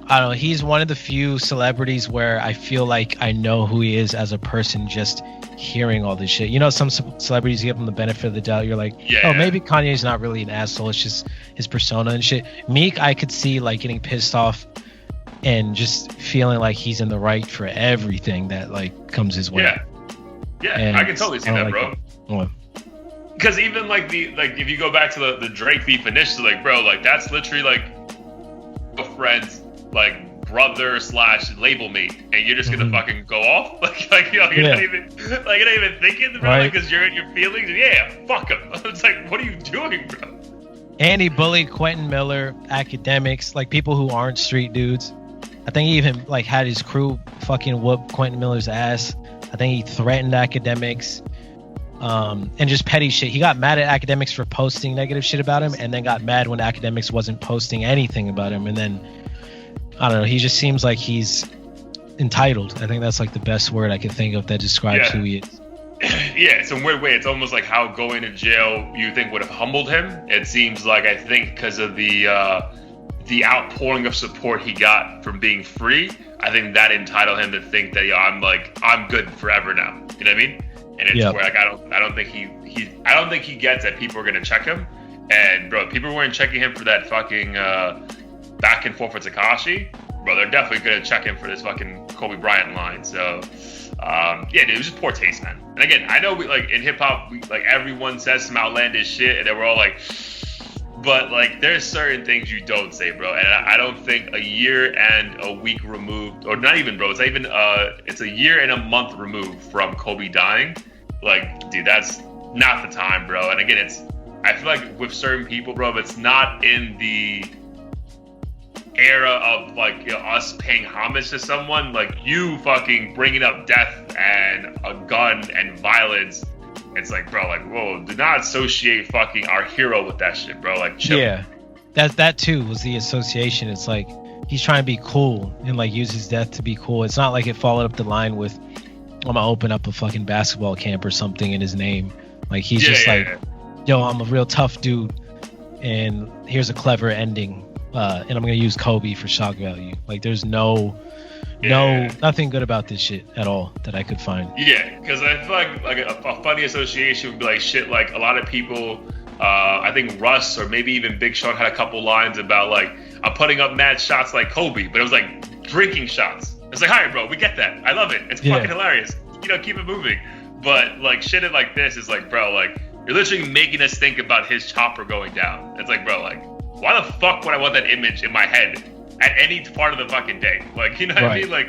I don't know. He's one of the few celebrities where I feel like I know who he is as a person just hearing all this shit. You know, some celebrities, you give them the benefit of the doubt. You're like, maybe Kanye's not really an asshole. It's just his persona and shit. Meek, I could see like getting pissed off and just feeling like he's in the right for everything that like comes his way. Yeah, and I can totally see that, bro. Because even like if you go back to the Drake beef initially, like, bro, like that's literally like a friend's like brother / label mate, and you're just gonna fucking go off like you're not even thinking, bro, because you're in your feelings. Fuck him. It's like, what are you doing, bro? And he bullied Quentin Miller, academics, like people who aren't street dudes. I think he even like had his crew fucking whoop Quentin Miller's ass. I think he threatened academics, and just petty shit. He got mad at academics for posting negative shit about him, and then got mad when academics wasn't posting anything about him, and then I don't know. He just seems like he's entitled. I think that's like the best word I can think of that describes who he is. Yeah, it's a weird way. It's almost like how going to jail you think would have humbled him. It seems like, I think because of the outpouring of support he got from being free, I think that entitled him to think that I'm good forever now. You know what I mean? And it's where like I don't think he gets that people are gonna check him. And bro, people weren't checking him for that fucking back and forth with Tekashi, bro. They're definitely gonna check him for this fucking Kobe Bryant line. So, dude, it was just poor taste, man. And again, I know we like in hip hop, like everyone says some outlandish shit, and then we're all like, but like there's certain things you don't say, bro. And I don't think a year and a week removed, or not even, bro. It's not even it's a year and a month removed from Kobe dying. Like, dude, that's not the time, bro. And again, I feel like with certain people, bro, if it's not in the era of like us paying homage to someone, like you fucking bringing up death and a gun and violence, it's like, bro, like, whoa, do not associate fucking our hero with that shit, bro. Like, chill. Yeah, that too was the association. It's like he's trying to be cool and like use his death to be cool. It's not like it followed up the line with, I'm gonna open up a fucking basketball camp or something in his name. Like he's yo, I'm a real tough dude, and here's a clever ending. And I'm gonna use Kobe for shock value. Like there's nothing good about this shit at all that I could find. Yeah, because I feel like a funny association would be like shit. Like a lot of people, I think Russ or maybe even Big Sean had a couple lines about like, I'm putting up mad shots like Kobe, but it was like drinking shots. It's like, all right, bro, we get that. I love it. It's fucking hilarious. Keep it moving. But like shit like this is like, bro, like you're literally making us think about his chopper going down. It's like, bro, like, why the fuck would I want that image in my head at any part of the fucking day? Like, you know what I mean? Like,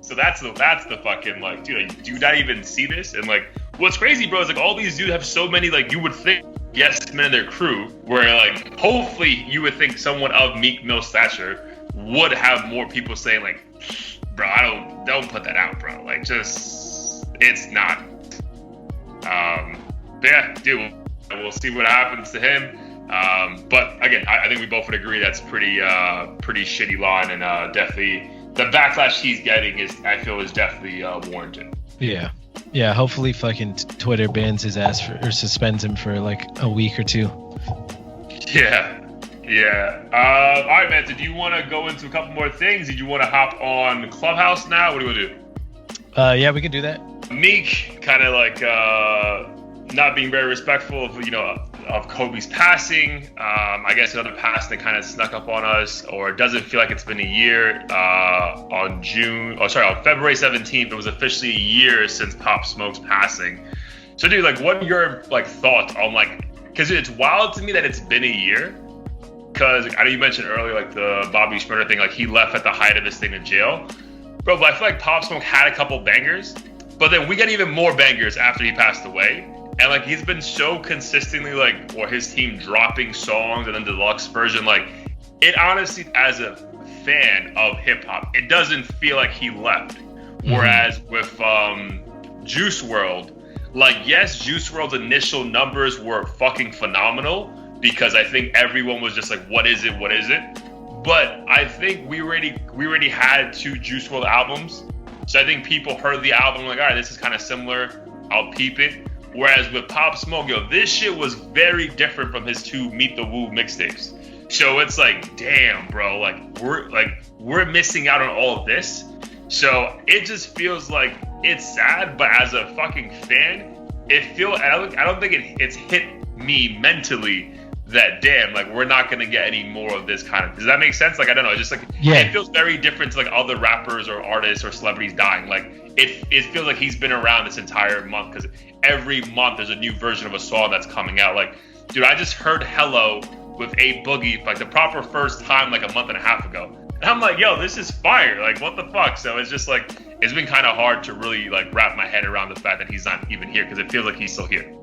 so that's the fucking, like, dude, like, do you not even see this? And like, what's crazy, bro, is like all these dudes have so many, like, you would think yes men in their crew, where like, hopefully you would think someone of Meek Mill stature would have more people saying like, bro, don't put that out, bro. Like, just, it's not. Yeah, dude, we'll see what happens to him. But again, I think we both would agree that's pretty shitty line, and definitely the backlash he's getting is definitely warranted. Yeah. Hopefully, fucking Twitter bans his ass or suspends him for like a week or two. Yeah. All right, man. So do you want to go into a couple more things? Did you want to hop on Clubhouse now? What do you want to do? Yeah, we can do that. Meek kind of like not being very respectful of Kobe's passing. I guess another pass that kind of snuck up on us, or it doesn't feel like it's been a year. On February 17th, it was officially a year since Pop Smoke's passing. So, dude, like, what are your like thoughts on like? Because it's wild to me that it's been a year. Because I know you mentioned earlier, like the Bobby Shmurda thing, like he left at the height of this thing in jail. Bro, but I feel like Pop Smoke had a couple bangers, but then we got even more bangers after he passed away. And like he's been so consistently like, or his team dropping songs and then deluxe version, like it honestly, as a fan of hip hop, it doesn't feel like he left. Whereas with Juice WRLD, like yes, Juice WRLD's initial numbers were fucking phenomenal because I think everyone was just like, what is it? What is it? But I think we already had 2 Juice WRLD albums. So I think people heard the album like, all right, this is kind of similar. I'll peep it. Whereas with Pop Smoke, yo, this shit was very different from his 2 Meet the Woo mixtapes. So it's like, damn, bro, we're missing out on all of this. So it just feels like it's sad, but as a fucking fan, I don't think it's hit me mentally that damn, like we're not gonna get any more of this kind of. Does that make sense? Like I don't know, just like it feels very different to like other rappers or artists or celebrities dying. Like it feels like he's been around this entire month because every month there's a new version of a song that's coming out. Like, dude, I just heard Hello with A Boogie like the proper first time like a month and a half ago. And I'm like, yo, this is fire. Like, what the fuck? So it's just like, it's been kind of hard to really like wrap my head around the fact that he's not even here because it feels like he's still here.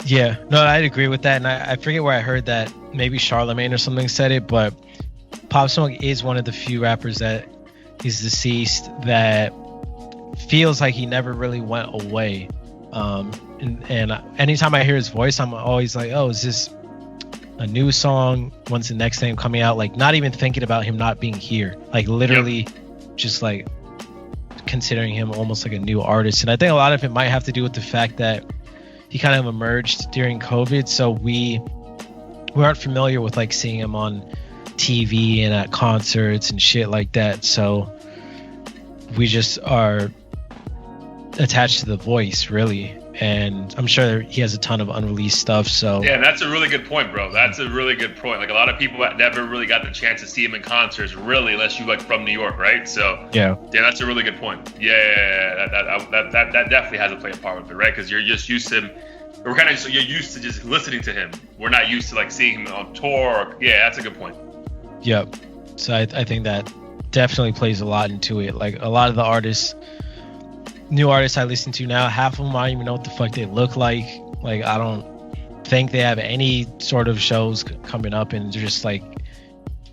Yeah, no, I'd agree with that. And I forget where I heard that. Maybe Charlemagne or something said it, but Pop Smoke is one of the few rappers that is deceased that feels like he never really went away. And anytime I hear his voice, I'm always like, oh, is this a new song? When's the next thing coming out? Like not even thinking about him not being here, like literally just like considering him almost like a new artist. And I think a lot of it might have to do with the fact that he kind of emerged during COVID, so we aren't familiar with like seeing him on TV and at concerts and shit like that. So we just are attached to the voice, really. And I'm sure he has a ton of unreleased stuff. So yeah, that's a really good point, bro. That's a really good point. Like a lot of people never really got the chance to see him in concerts, really, unless you like from New York, right? So yeah, that's a really good point. Yeah, that definitely has to play a part with it, right? Because you're just used to him. You're used to just listening to him. We're not used to like seeing him on tour. Yeah, that's a good point. Yep. So I think that definitely plays a lot into it. Like a lot of the artists. New artists I listen to now, half of them I don't even know what the fuck they look like. Like I don't think they have any sort of shows coming up, and they're just like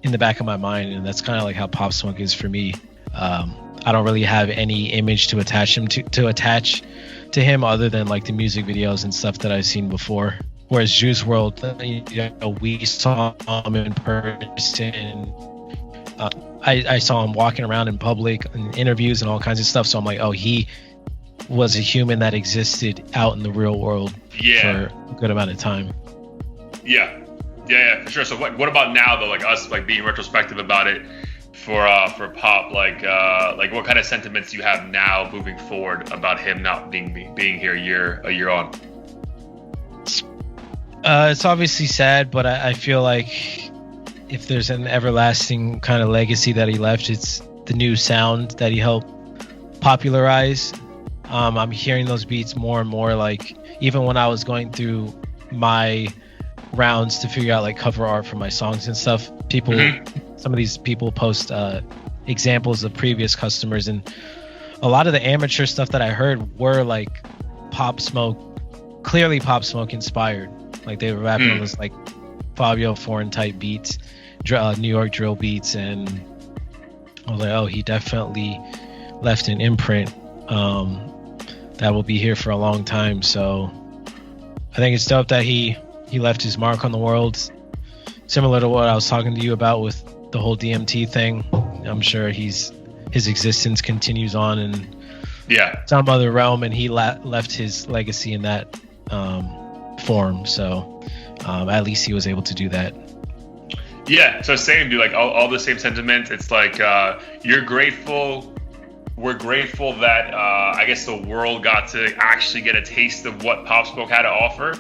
in the back of my mind. And that's kind of like how Pop Smoke is for me. I don't really have any image to attach to him other than like the music videos and stuff that I've seen before. Whereas Juice WRLD, you know, we saw him in person. I saw him walking around in public in interviews and all kinds of stuff. So I'm like, oh, he was a human that existed out in the real world for a good amount of time. Yeah, for sure. So what about now though? Like us, like being retrospective about it for Pop, like what kind of sentiments do you have now moving forward about him not being here a year on? It's obviously sad, but I feel like if there's an everlasting kind of legacy that he left, it's the new sound that he helped popularize. I'm hearing those beats more and more. Like even when I was going through my rounds to figure out like cover art for my songs and stuff, some of these people post examples of previous customers, and a lot of the amateur stuff that I heard were like clearly Pop Smoke inspired. Like they were rapping on this like Fabio Foreign type beats, New York drill beats, and I was like, oh, he definitely left an imprint that will be here for a long time. So I think it's dope that he left his mark on the world, similar to what I was talking to you about with the whole DMT thing. I'm sure his existence continues on in some other realm, and he left his legacy in that form. So at least he was able to do that. Yeah, so same, dude. Like all the same sentiments. It's like you're grateful. We're grateful that I guess the world got to actually get a taste of what Pop Smoke had to offer.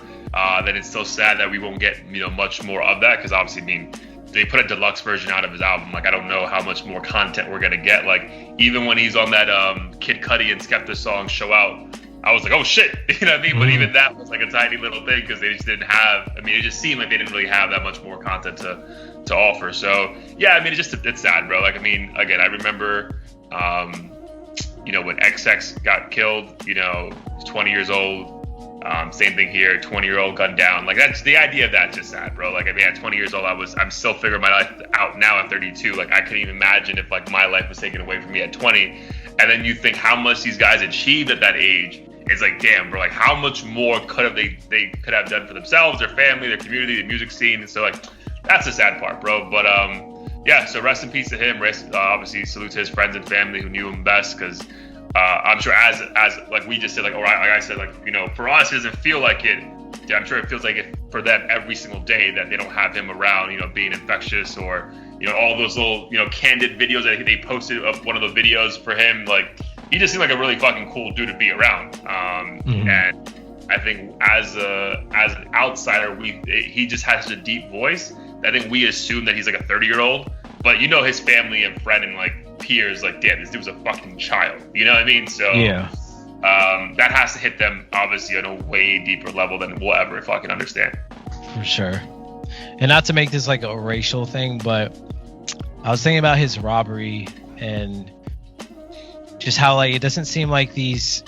Then it's still sad that we won't get much more of that, because obviously, I mean, they put a deluxe version out of his album. Like I don't know how much more content we're gonna get. Like even when he's on that Kid Cudi and Skepta song Show Out, I was like, oh shit, you know what I mean? But even that was like a tiny little thing because they just didn't have. I mean, it just seemed like they didn't really have that much more content to offer. So yeah, I mean, it's sad, bro. Like I mean, again, I remember when XX got killed, he's 20 years old. Same thing here, 20-year-old gunned down. Like, that's the idea of that's just sad, bro. Like, I mean, at 20 years old, I'm still figuring my life out now at 32. Like, I couldn't even imagine if like my life was taken away from me at 20. And then you think how much these guys achieved at that age. It's like, damn, bro, like how much more they could have done for themselves, their family, their community, the music scene. And so like, that's the sad part, bro. But yeah, so rest in peace to him. Obviously salute to his friends and family who knew him best, because I'm sure as like we just said, like, all right, like I said, like, for us, it doesn't feel like it. I'm sure it feels like it for them every single day that they don't have him around, being infectious, or, all those little, candid videos that they posted of one of the videos for him. Like, he just seemed like a really fucking cool dude to be around. And I think as an outsider, he just has such a deep voice. I think we assume that he's like a 30-year-old, but his family and friend and like peers, like, damn, this dude was a fucking child. You know what I mean? So yeah, that has to hit them obviously on a way deeper level than we'll ever fucking understand. For sure. And not to make this like a racial thing, but I was thinking about his robbery and just how like it doesn't seem like these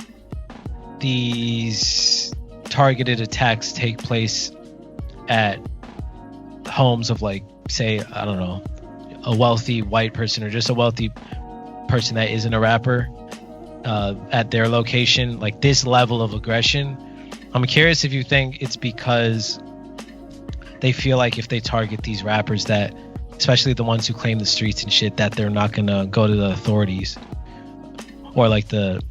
targeted attacks take place at homes of, like, say, I don't know, a wealthy white person or just a wealthy person that isn't a rapper at their location. Like, this level of aggression, I'm curious if you think it's because they feel like if they target these rappers, that especially the ones who claim the streets and shit, that they're not gonna go to the authorities, or like the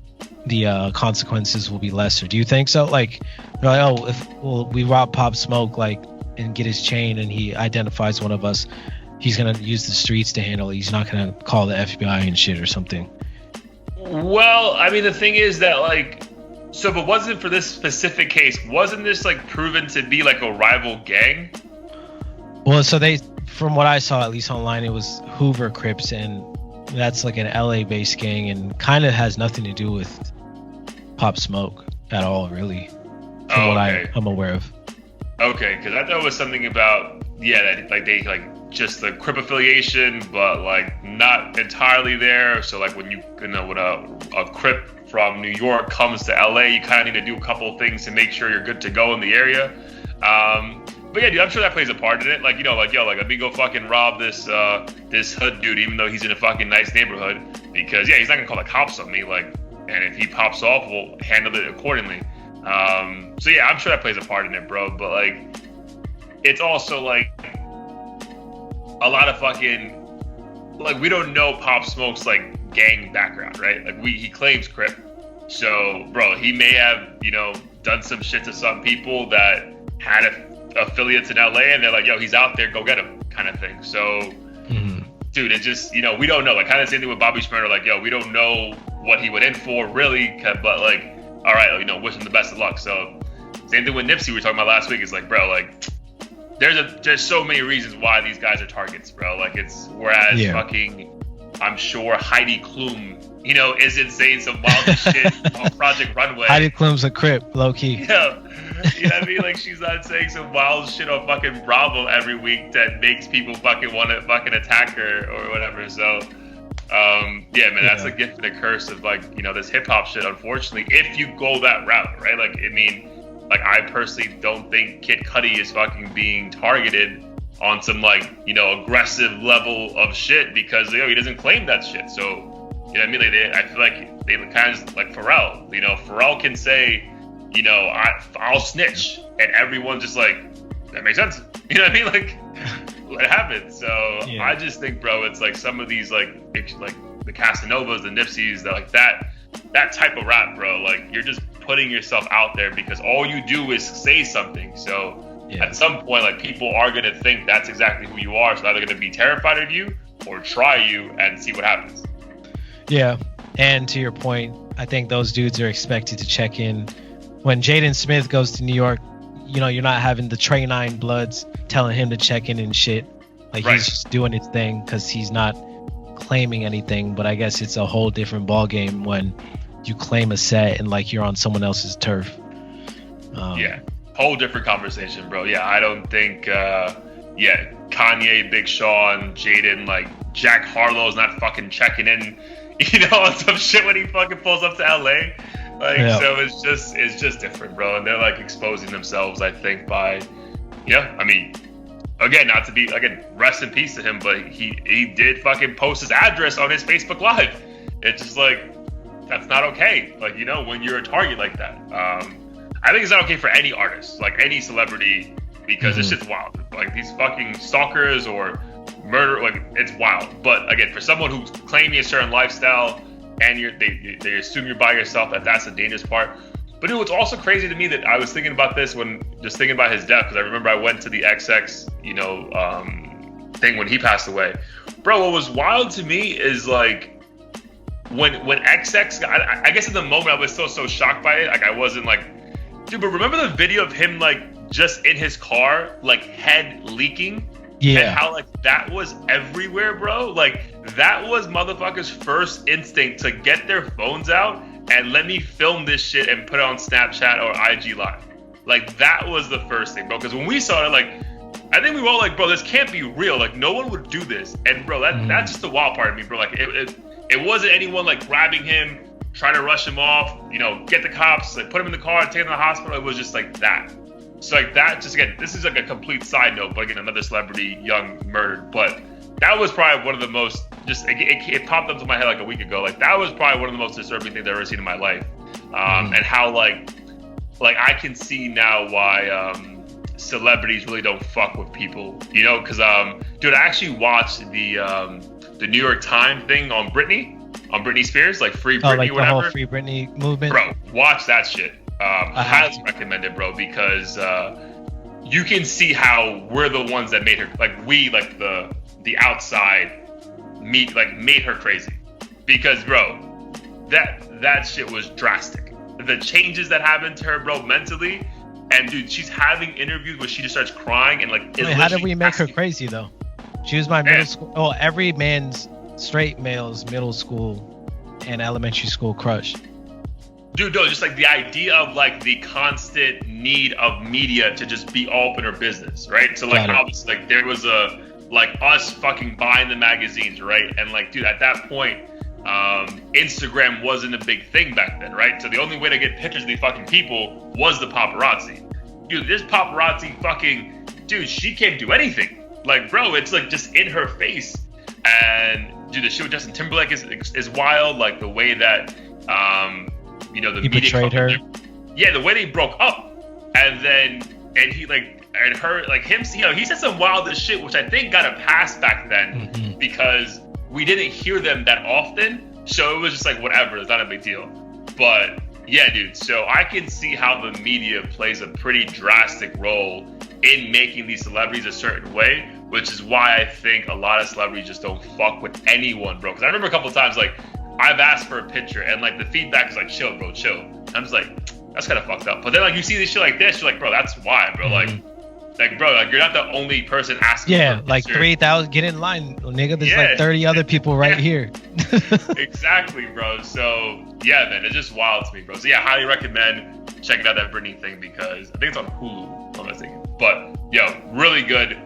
consequences will be lesser. Do you think so? Like, they're like, oh, if we rob Pop Smoke, like, and get his chain, and he identifies one of us, he's gonna use the streets to handle it. He's not gonna call the FBI and shit or something. Well, I mean, the thing is that, like, so if it wasn't for this specific case, wasn't this like proven to be like a rival gang? Well, so from what I saw, at least online, it was Hoover Crips, and that's like an LA-based gang, and kind of has nothing to do with Pop Smoke at all, really, from what I'm aware of. Okay, because I thought it was something about, that like they like just the Crip affiliation, but like not entirely there. So like when when a Crip from New York comes to LA, you kind of need to do a couple of things to make sure you're good to go in the area. But yeah, dude, I'm sure that plays a part in it. Like, let me go fucking rob this hood dude, even though he's in a fucking nice neighborhood, because he's not gonna call the cops on me. Like, and if he pops off, we'll handle it accordingly. So yeah, I'm sure that plays a part in it, bro. But like, it's also like a lot of fucking, like, we don't know Pop Smoke's like gang background, right? Like, he claims Crip, so bro, he may have done some shit to some people that had affiliates in LA, and they're like, yo, he's out there, go get him, kind of thing. So dude, it just, we don't know. Like, kind of same thing with Bobby Shmurda. Like, yo, we don't know what he went in for, really, but like, all right, wish him the best of luck. So same thing with Nipsey we were talking about last week. It's like, bro, like, there's so many reasons why these guys are targets, bro. Like, whereas fucking, I'm sure Heidi Klum, isn't saying some wild shit on Project Runway. Heidi Klum's a Crip, low key. Yeah. You know what I mean? Like, she's not saying some wild shit on fucking Bravo every week that makes people fucking want to fucking attack her or whatever. So, that's a gift and a curse of, like, this hip hop shit, unfortunately, if you go that route, right? Like, I mean, like, I personally don't think Kid Cudi is fucking being targeted on some, like, aggressive level of shit, because, he doesn't claim that shit. So, you know what I mean? Like, I feel like they kind of like Pharrell. Pharrell can say, I'll snitch, and everyone's just like, that makes sense. You know what I mean? Like, it happens. So I just think, bro, it's like some of these like the Casanovas, the Nipseys, that type of rap, bro. Like, you're just putting yourself out there because all you do is say something. So at some point, like, people are gonna think that's exactly who you are. So they're gonna be terrified of you or try you and see what happens. Yeah, and to your point, I think those dudes are expected to check in. When Jaden Smith goes to New York, you're not having the Trey 9 Bloods telling him to check in and shit. Like, he's just doing his thing because he's not claiming anything. But I guess it's a whole different ball game when you claim a set and, like, you're on someone else's turf. Whole different conversation, bro. Yeah, I don't think Kanye, Big Sean, Jaden, like, Jack Harlow's not fucking checking in you know, on some shit when he fucking pulls up to LA. Like, so it's just different, bro. And they're like exposing themselves, I think, by, I mean, again, not to be, again, rest in peace to him, but he did fucking post his address on his Facebook Live. It's just like, that's not okay. Like, when you're a target like that. I think it's not okay for any artist, like any celebrity, because it's just wild. Like these fucking stalkers or murder, like it's wild. But again, for someone who's claiming a certain lifestyle and they assume you're by yourself, that's the dangerous part. But what's also crazy to me that I was thinking about this when just thinking about his death, because I remember I went to the XX, thing when he passed away. Bro, what was wild to me is like when XX, I guess in the moment I was still so shocked by it. Like I wasn't like, dude, but remember the video of him like just in his car, like head leaking? Yeah. And how like that was everywhere, bro. Like that was motherfuckers' first instinct to get their phones out and let me film this shit and put it on Snapchat or IG Live. Like that was the first thing, bro. Because when we saw it, like I think we were all like, bro, this can't be real. Like no one would do this. And bro, that's just the wild part of me, bro. Like it wasn't anyone like grabbing him, trying to rush him off, get the cops, like put him in the car, take him to the hospital. It was just like that. So like that, just again, this is like a complete side note, but again, another celebrity young murdered. But that was probably one of the most, it popped up to my head like a week ago. Like that was probably one of the most disturbing things I've ever seen in my life. And how like I can see now why celebrities really don't fuck with people, because dude, I actually watched the New York Times thing on Britney Spears, like Free Britney, like or whatever. The whole Free Britney movement. Bro, watch that shit. I highly recommend it, bro, because you can see how we're the ones that made her, like we, like the outside made her crazy. Because, bro, that shit was drastic. The changes that happened to her, bro, mentally, and dude, she's having interviews where she just starts crying and like. Wait, how did we make her crazy though? She was my middle school. Oh, every man's straight male's middle school and elementary school crush. Dude, no, just like the idea of like the constant need of media to just be all up in her business, right? So like obviously like there was like us fucking buying the magazines, right? And like, dude, at that point, Instagram wasn't a big thing back then, right? So the only way to get pictures of these fucking people was the paparazzi. Dude, this paparazzi fucking, dude, she can't do anything. Like, bro, it's like just in her face. And dude, the shit with Justin Timberlake is wild. Like the way that, the he media betrayed her. Yeah, the way they broke up, and he like, and her, like him, he said some wildest shit, which I think got a pass back then because we didn't hear them that often, so it was just like whatever, it's not a big deal. But yeah, dude, so I can see how the media plays a pretty drastic role in making these celebrities a certain way, which is why I think a lot of celebrities just don't fuck with anyone, bro. Because I remember a couple of times, like, I've asked for a picture, and, like, the feedback is like, chill, bro, chill. I'm just like, that's kind of fucked up. But then, like, you see this shit like this, you're like, bro, that's why, bro. Like, bro, like, you're not the only person asking for a picture. Like 3,000, get in line, nigga. There's like 30 other people right here. Exactly, bro. So, yeah, man, it's just wild to me, bro. So, yeah, highly recommend checking out that Britney thing because I think it's on Hulu, if I'm not mistaken. But, yo, really good.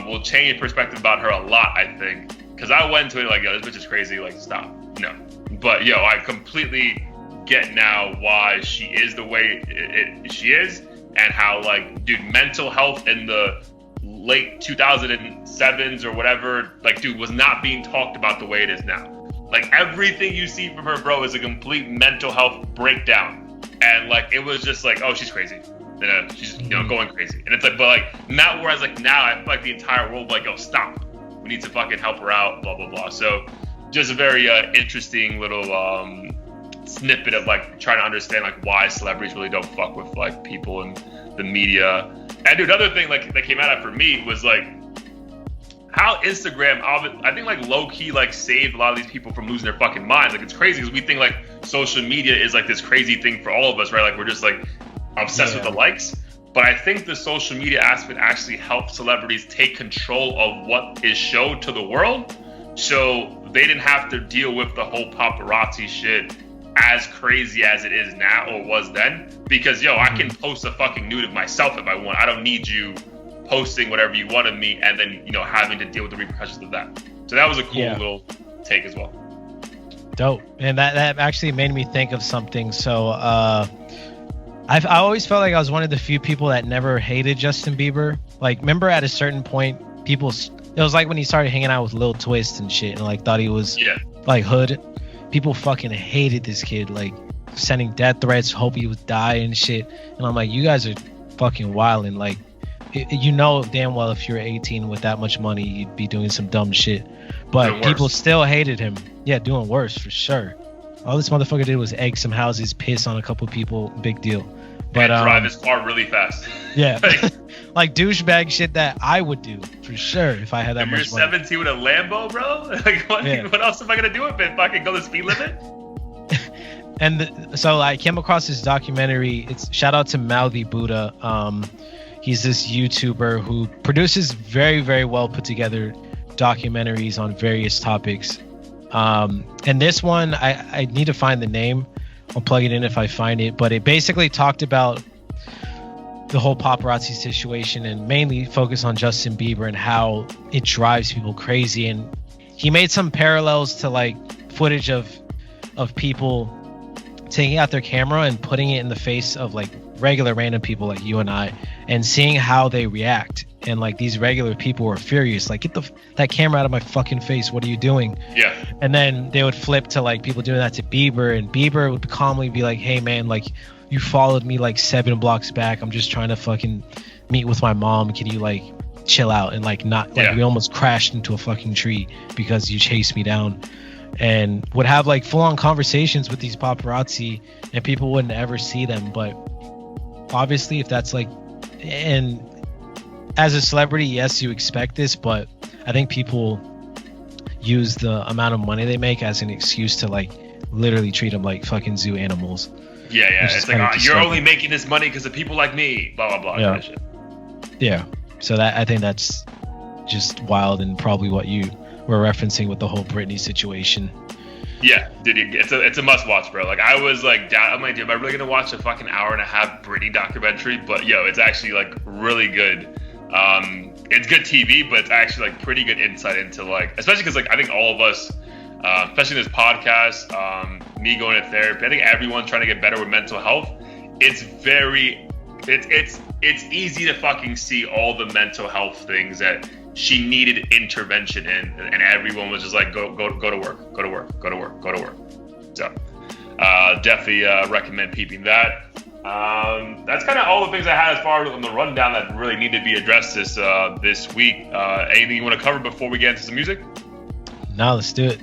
Will change perspective about her a lot, I think. Because I went to it like, yo, this bitch is crazy. Like, stop. No. But, yo, I completely get now why she is the way she is. And how, like, dude, mental health in the late 2007s or whatever, like, dude, was not being talked about the way it is now. Like, everything you see from her, bro, is a complete mental health breakdown. And, like, it was just like, oh, she's crazy. She's, going crazy. And it's like, but, like, not whereas, like, now I feel like the entire world, like, yo, stop. We need to fucking help her out, blah, blah, blah. So, just a very interesting little snippet of, like, trying to understand, like, why celebrities really don't fuck with, like, people and the media. And, dude, another thing, like, that came out of for me was, like, how Instagram, I think, like, low-key, like, saved a lot of these people from losing their fucking minds. Like, it's crazy because we think, like, social media is, like, this crazy thing for all of us, right? Like, we're just, like, obsessed with the likes. But I think the social media aspect actually helped celebrities take control of what is showed to the world. So they didn't have to deal with the whole paparazzi shit as crazy as it is now or was then. Because, yo, I can post a fucking nude of myself if I want. I don't need you posting whatever you want of me and then, having to deal with the repercussions of that. So that was a cool little take as well. Dope. And that actually made me think of something. So I always felt like I was one of the few people that never hated Justin Bieber. Like, remember at a certain point, it was like when he started hanging out with Lil Twist and shit, and like thought he was like hood. People fucking hated this kid, like sending death threats, hope he would die and shit. And I'm like, you guys are fucking wild. And like, you know damn well if you're 18 with that much money, you'd be doing some dumb shit. But people still hated him. Yeah, doing worse for sure. All this motherfucker did was egg some houses, piss on a couple people, big deal. But drive his car really fast. Yeah. Like douchebag shit that I would do for sure if I had that much money. If you're 17 with a Lambo, bro, like what else am I gonna do with it? Fucking go the speed limit? And so I came across this documentary. It's shout out to Mouthy Buddha. He's this YouTuber who produces very, very well put together documentaries on various topics. And this one, I need to find the name. I'll plug it in if I find it. But it basically talked about the whole paparazzi situation and mainly focused on Justin Bieber and how it drives people crazy. And he made some parallels to like footage of people taking out their camera and putting it in the face of like regular random people like you and I, and seeing how they react. And like these regular people were furious, like, get that camera out of my fucking face, what are you doing? Yeah. And then they would flip to like people doing that to Bieber, and Bieber would calmly be like, hey man, like, you followed me like 7 blocks back, I'm just trying to fucking meet with my mom, can you like chill out? And like not like we almost crashed into a fucking tree because you chased me down. And would have like full-on conversations with these paparazzi, and people wouldn't ever see them. But obviously if that's like, and as a celebrity, yes, you expect this, but I think people use the amount of money they make as an excuse to like literally treat them like fucking zoo animals. Yeah. It's like, you're only making this money because of people like me, blah, blah, blah. Yeah. Kind of shit. Yeah. So that, I think that's just wild, and probably what you were referencing with the whole Britney situation. Yeah, dude, it's a must watch, bro. Like, I was like, I'm like, dude, am I really gonna watch a fucking hour-and-a-half Britney documentary? But yo, it's actually like really good. It's good TV, but it's actually like pretty good insight into like, especially because like I think all of us, especially in this podcast, me going to therapy, I think everyone's trying to get better with mental health. It's easy to fucking see all the mental health things that she needed intervention in, and everyone was just like, go to work. So definitely recommend peeping that. That's kind of all the things I had as far as on the rundown that really need to be addressed this week. Anything you want to cover before we get into some music? No, let's do it.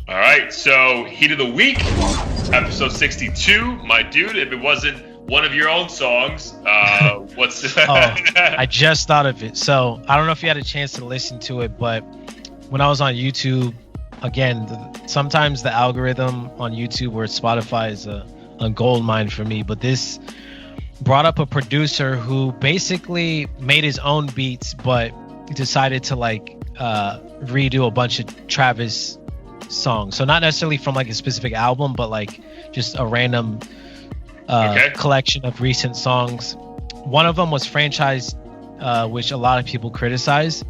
All right, so Heat of the Week, episode 62. My dude, if it wasn't one of your own songs, what's... I just thought of it. So I don't know if you had a chance to listen to it, but when I was on YouTube, again, sometimes the algorithm on YouTube or Spotify is a gold mine for me, but this brought up a producer who basically made his own beats, but decided to like redo a bunch of Travis songs. So not necessarily from like a specific album, but like just a random collection of recent songs. One of them was Franchise, which a lot of people criticize.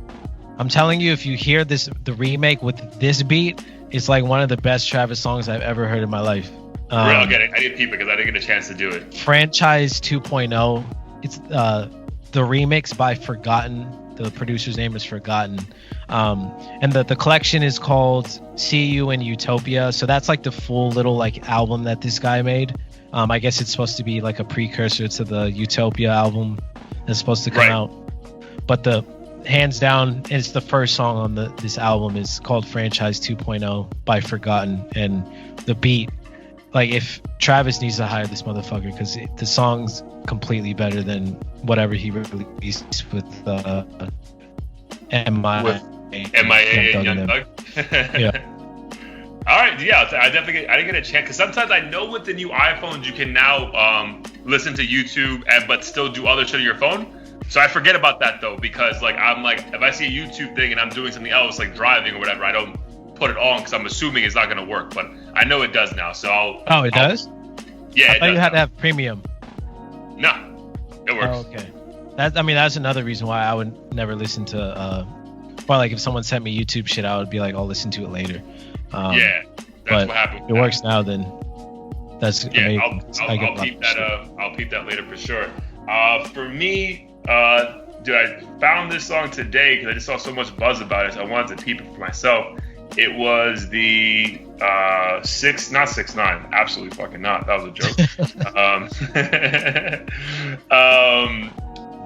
I'm telling you, if you hear the remake with this beat, it's like one of the best Travis songs I've ever heard in my life. I need to peep it because I didn't get a chance to do it. Franchise 2.0. It's the remix by Forgotten. The producer's name is Forgotten. And the collection is called See You in Utopia. So that's like the full little like album that this guy made. I guess it's supposed to be like a precursor to the Utopia album that's supposed to come out. But the hands down, it's the first song on this album is called Franchise 2.0 by Forgotten. And the beat, like, if Travis needs to hire this motherfucker, because the song's completely better than whatever he released with MIA and Young Thug. Yeah. All right, yeah, I didn't get a chance, because sometimes I know with the new iPhones you can now listen to YouTube but still do other shit on your phone. So I forget about that though, because like I'm like, if I see a YouTube thing and I'm doing something else like driving or whatever, I don't put it on because I'm assuming it's not gonna work. But I know it does now, so I'll. Does? Yeah, I thought you had to have premium. No, it works. Oh, okay. That's another reason why I would never listen to. Or like if someone sent me YouTube shit, I would be like, I'll listen to it later. Yeah. but what happened. if it works now, then that's amazing. I'll peep that. I'll peep that later for sure. For me, dude, I found this song today because I just saw so much buzz about it. So I wanted to peep it for myself. It was the not 6ix9ine. Absolutely fucking not. That was a joke.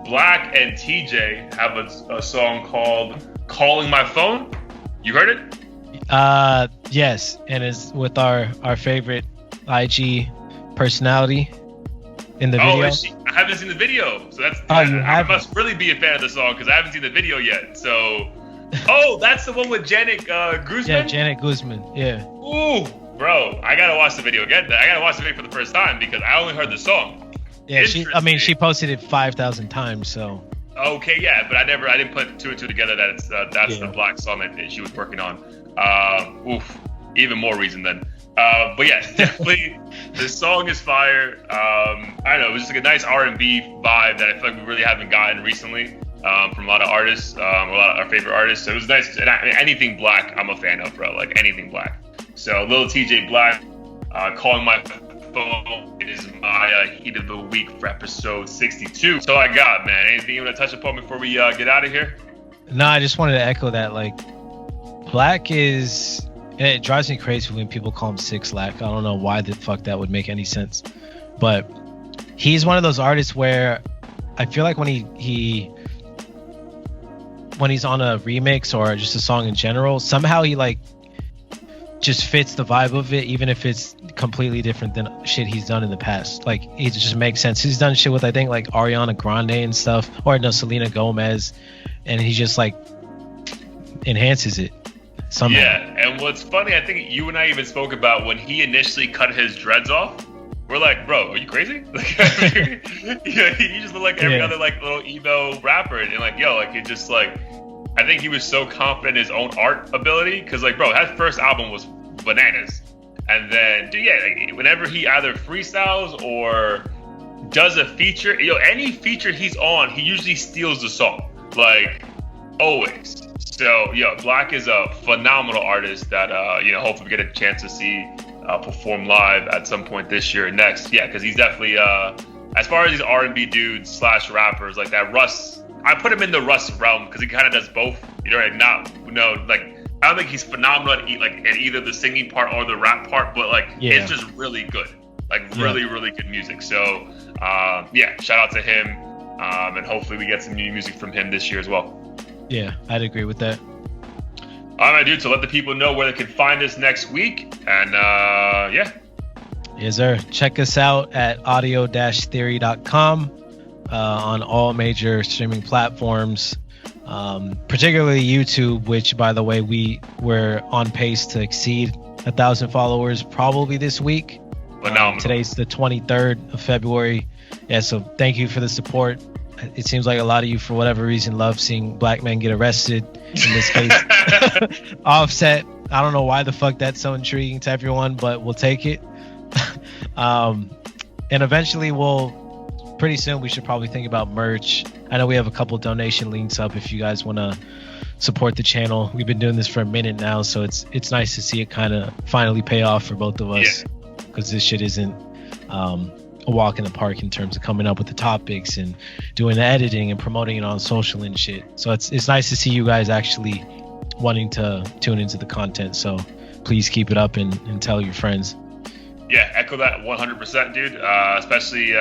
Black and TJ have a song called "Calling My Phone." You heard it? Yes, and it's with our favorite IG personality in the video. I haven't seen the video, so that's. You I must really be a fan of the song because I haven't seen the video yet. So, that's the one with Janet Guzman. Yeah, Janet Guzman. Yeah. Ooh, bro, I gotta watch the video again. I gotta watch the video for the first time because I only heard the song. Yeah, she posted it 5,000 times. So. Okay, yeah, but I didn't put two and two together that that's the Black song that she was working on. Even more reason then. But yeah, definitely the song is fire. I don't know, it was just like a nice R&B vibe that I feel like we really haven't gotten recently from a lot of artists, a lot of our favorite artists. So it was nice. And anything Black, I'm a fan of, bro. Like anything Black. So Lil TJ Black, Calling My Phone is my heat of the week for episode 62. So I got, man. Anything you want to touch upon before we get out of here? No, I just wanted to echo that. Like, Black is, and it drives me crazy when people call him 6ix9ine. I don't know why the fuck that would make any sense, but he's one of those artists where I feel like when he's on a remix or just a song in general, somehow he like just fits the vibe of it, even if it's completely different than shit he's done in the past. Like, it just makes sense. He's done shit with, I think, like Ariana Grande and stuff, or no, Selena Gomez, and he just like enhances it somehow. Yeah, and what's funny, I think you and I even spoke about when he initially cut his dreads off. We're like, bro, are you crazy? Like, yeah, he just looked like every other like little emo rapper, and like, yo, like it just like. I think he was so confident in his own art ability because, like, bro, that first album was bananas. And then, dude, like, whenever he either freestyles or does a feature, any feature he's on, he usually steals the song, like, always. So, Black is a phenomenal artist that, hopefully we get a chance to see perform live at some point this year or next. Yeah, because he's definitely, as far as these R&B dudes / rappers, like that Russ. I put him in the Russ realm because he kind of does both. I don't think he's phenomenal at either the singing part or the rap part, but it's just really good, really good music. So shout out to him, and hopefully we get some new music from him this year as well. Yeah, I'd agree with that. All right, dude. So let the people know where they can find us next week, and yes, sir. Check us out at audio-theory.com. On all major streaming platforms, particularly YouTube, which, by the way, we're on pace to exceed 1,000 followers probably this week. Today's the 23rd of February. Yeah, so thank you for the support. It seems like a lot of you, for whatever reason, love seeing black men get arrested. In this case, Offset. I don't know why the fuck that's so intriguing to everyone, but we'll take it. And eventually pretty soon we should probably think about merch. I know we have a couple donation links up if you guys want to support the channel. We've been doing this for a minute now, so it's nice to see it kind of finally pay off for both of us, because this shit isn't a walk in the park in terms of coming up with the topics and doing the editing and promoting it on social and shit. So it's nice to see you guys actually wanting to tune into the content. So please keep it up and tell your friends. Yeah, echo that 100%, dude. Especially,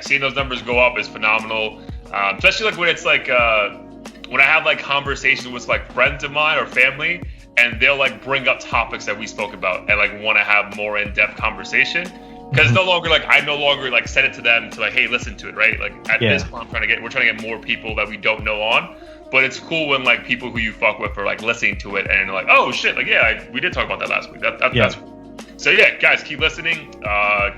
seeing those numbers go up is phenomenal. Especially when it's when I have conversations with friends of mine or family, and they'll bring up topics that we spoke about and want to have more in-depth conversation. Because it's no longer I no longer send it to them to hey, listen to it, right? At this point, we're trying to get more people that we don't know on. But it's cool when people who you fuck with are listening to it and oh shit, we did talk about that last week. That's cool. So guys, keep listening,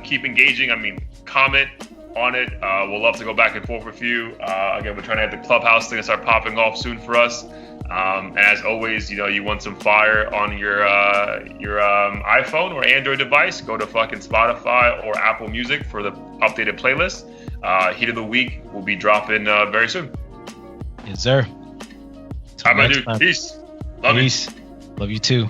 keep engaging. I mean, comment on it. We'll love to go back and forth with you. Again, we're trying to have the Clubhouse thing start popping off soon for us. And as always, you want some fire on your iPhone or Android device, go to fucking Spotify or Apple Music for the updated playlist. Heat of the Week will be dropping very soon. Yes, sir. All right, my dude. Peace. Love you. Love you too.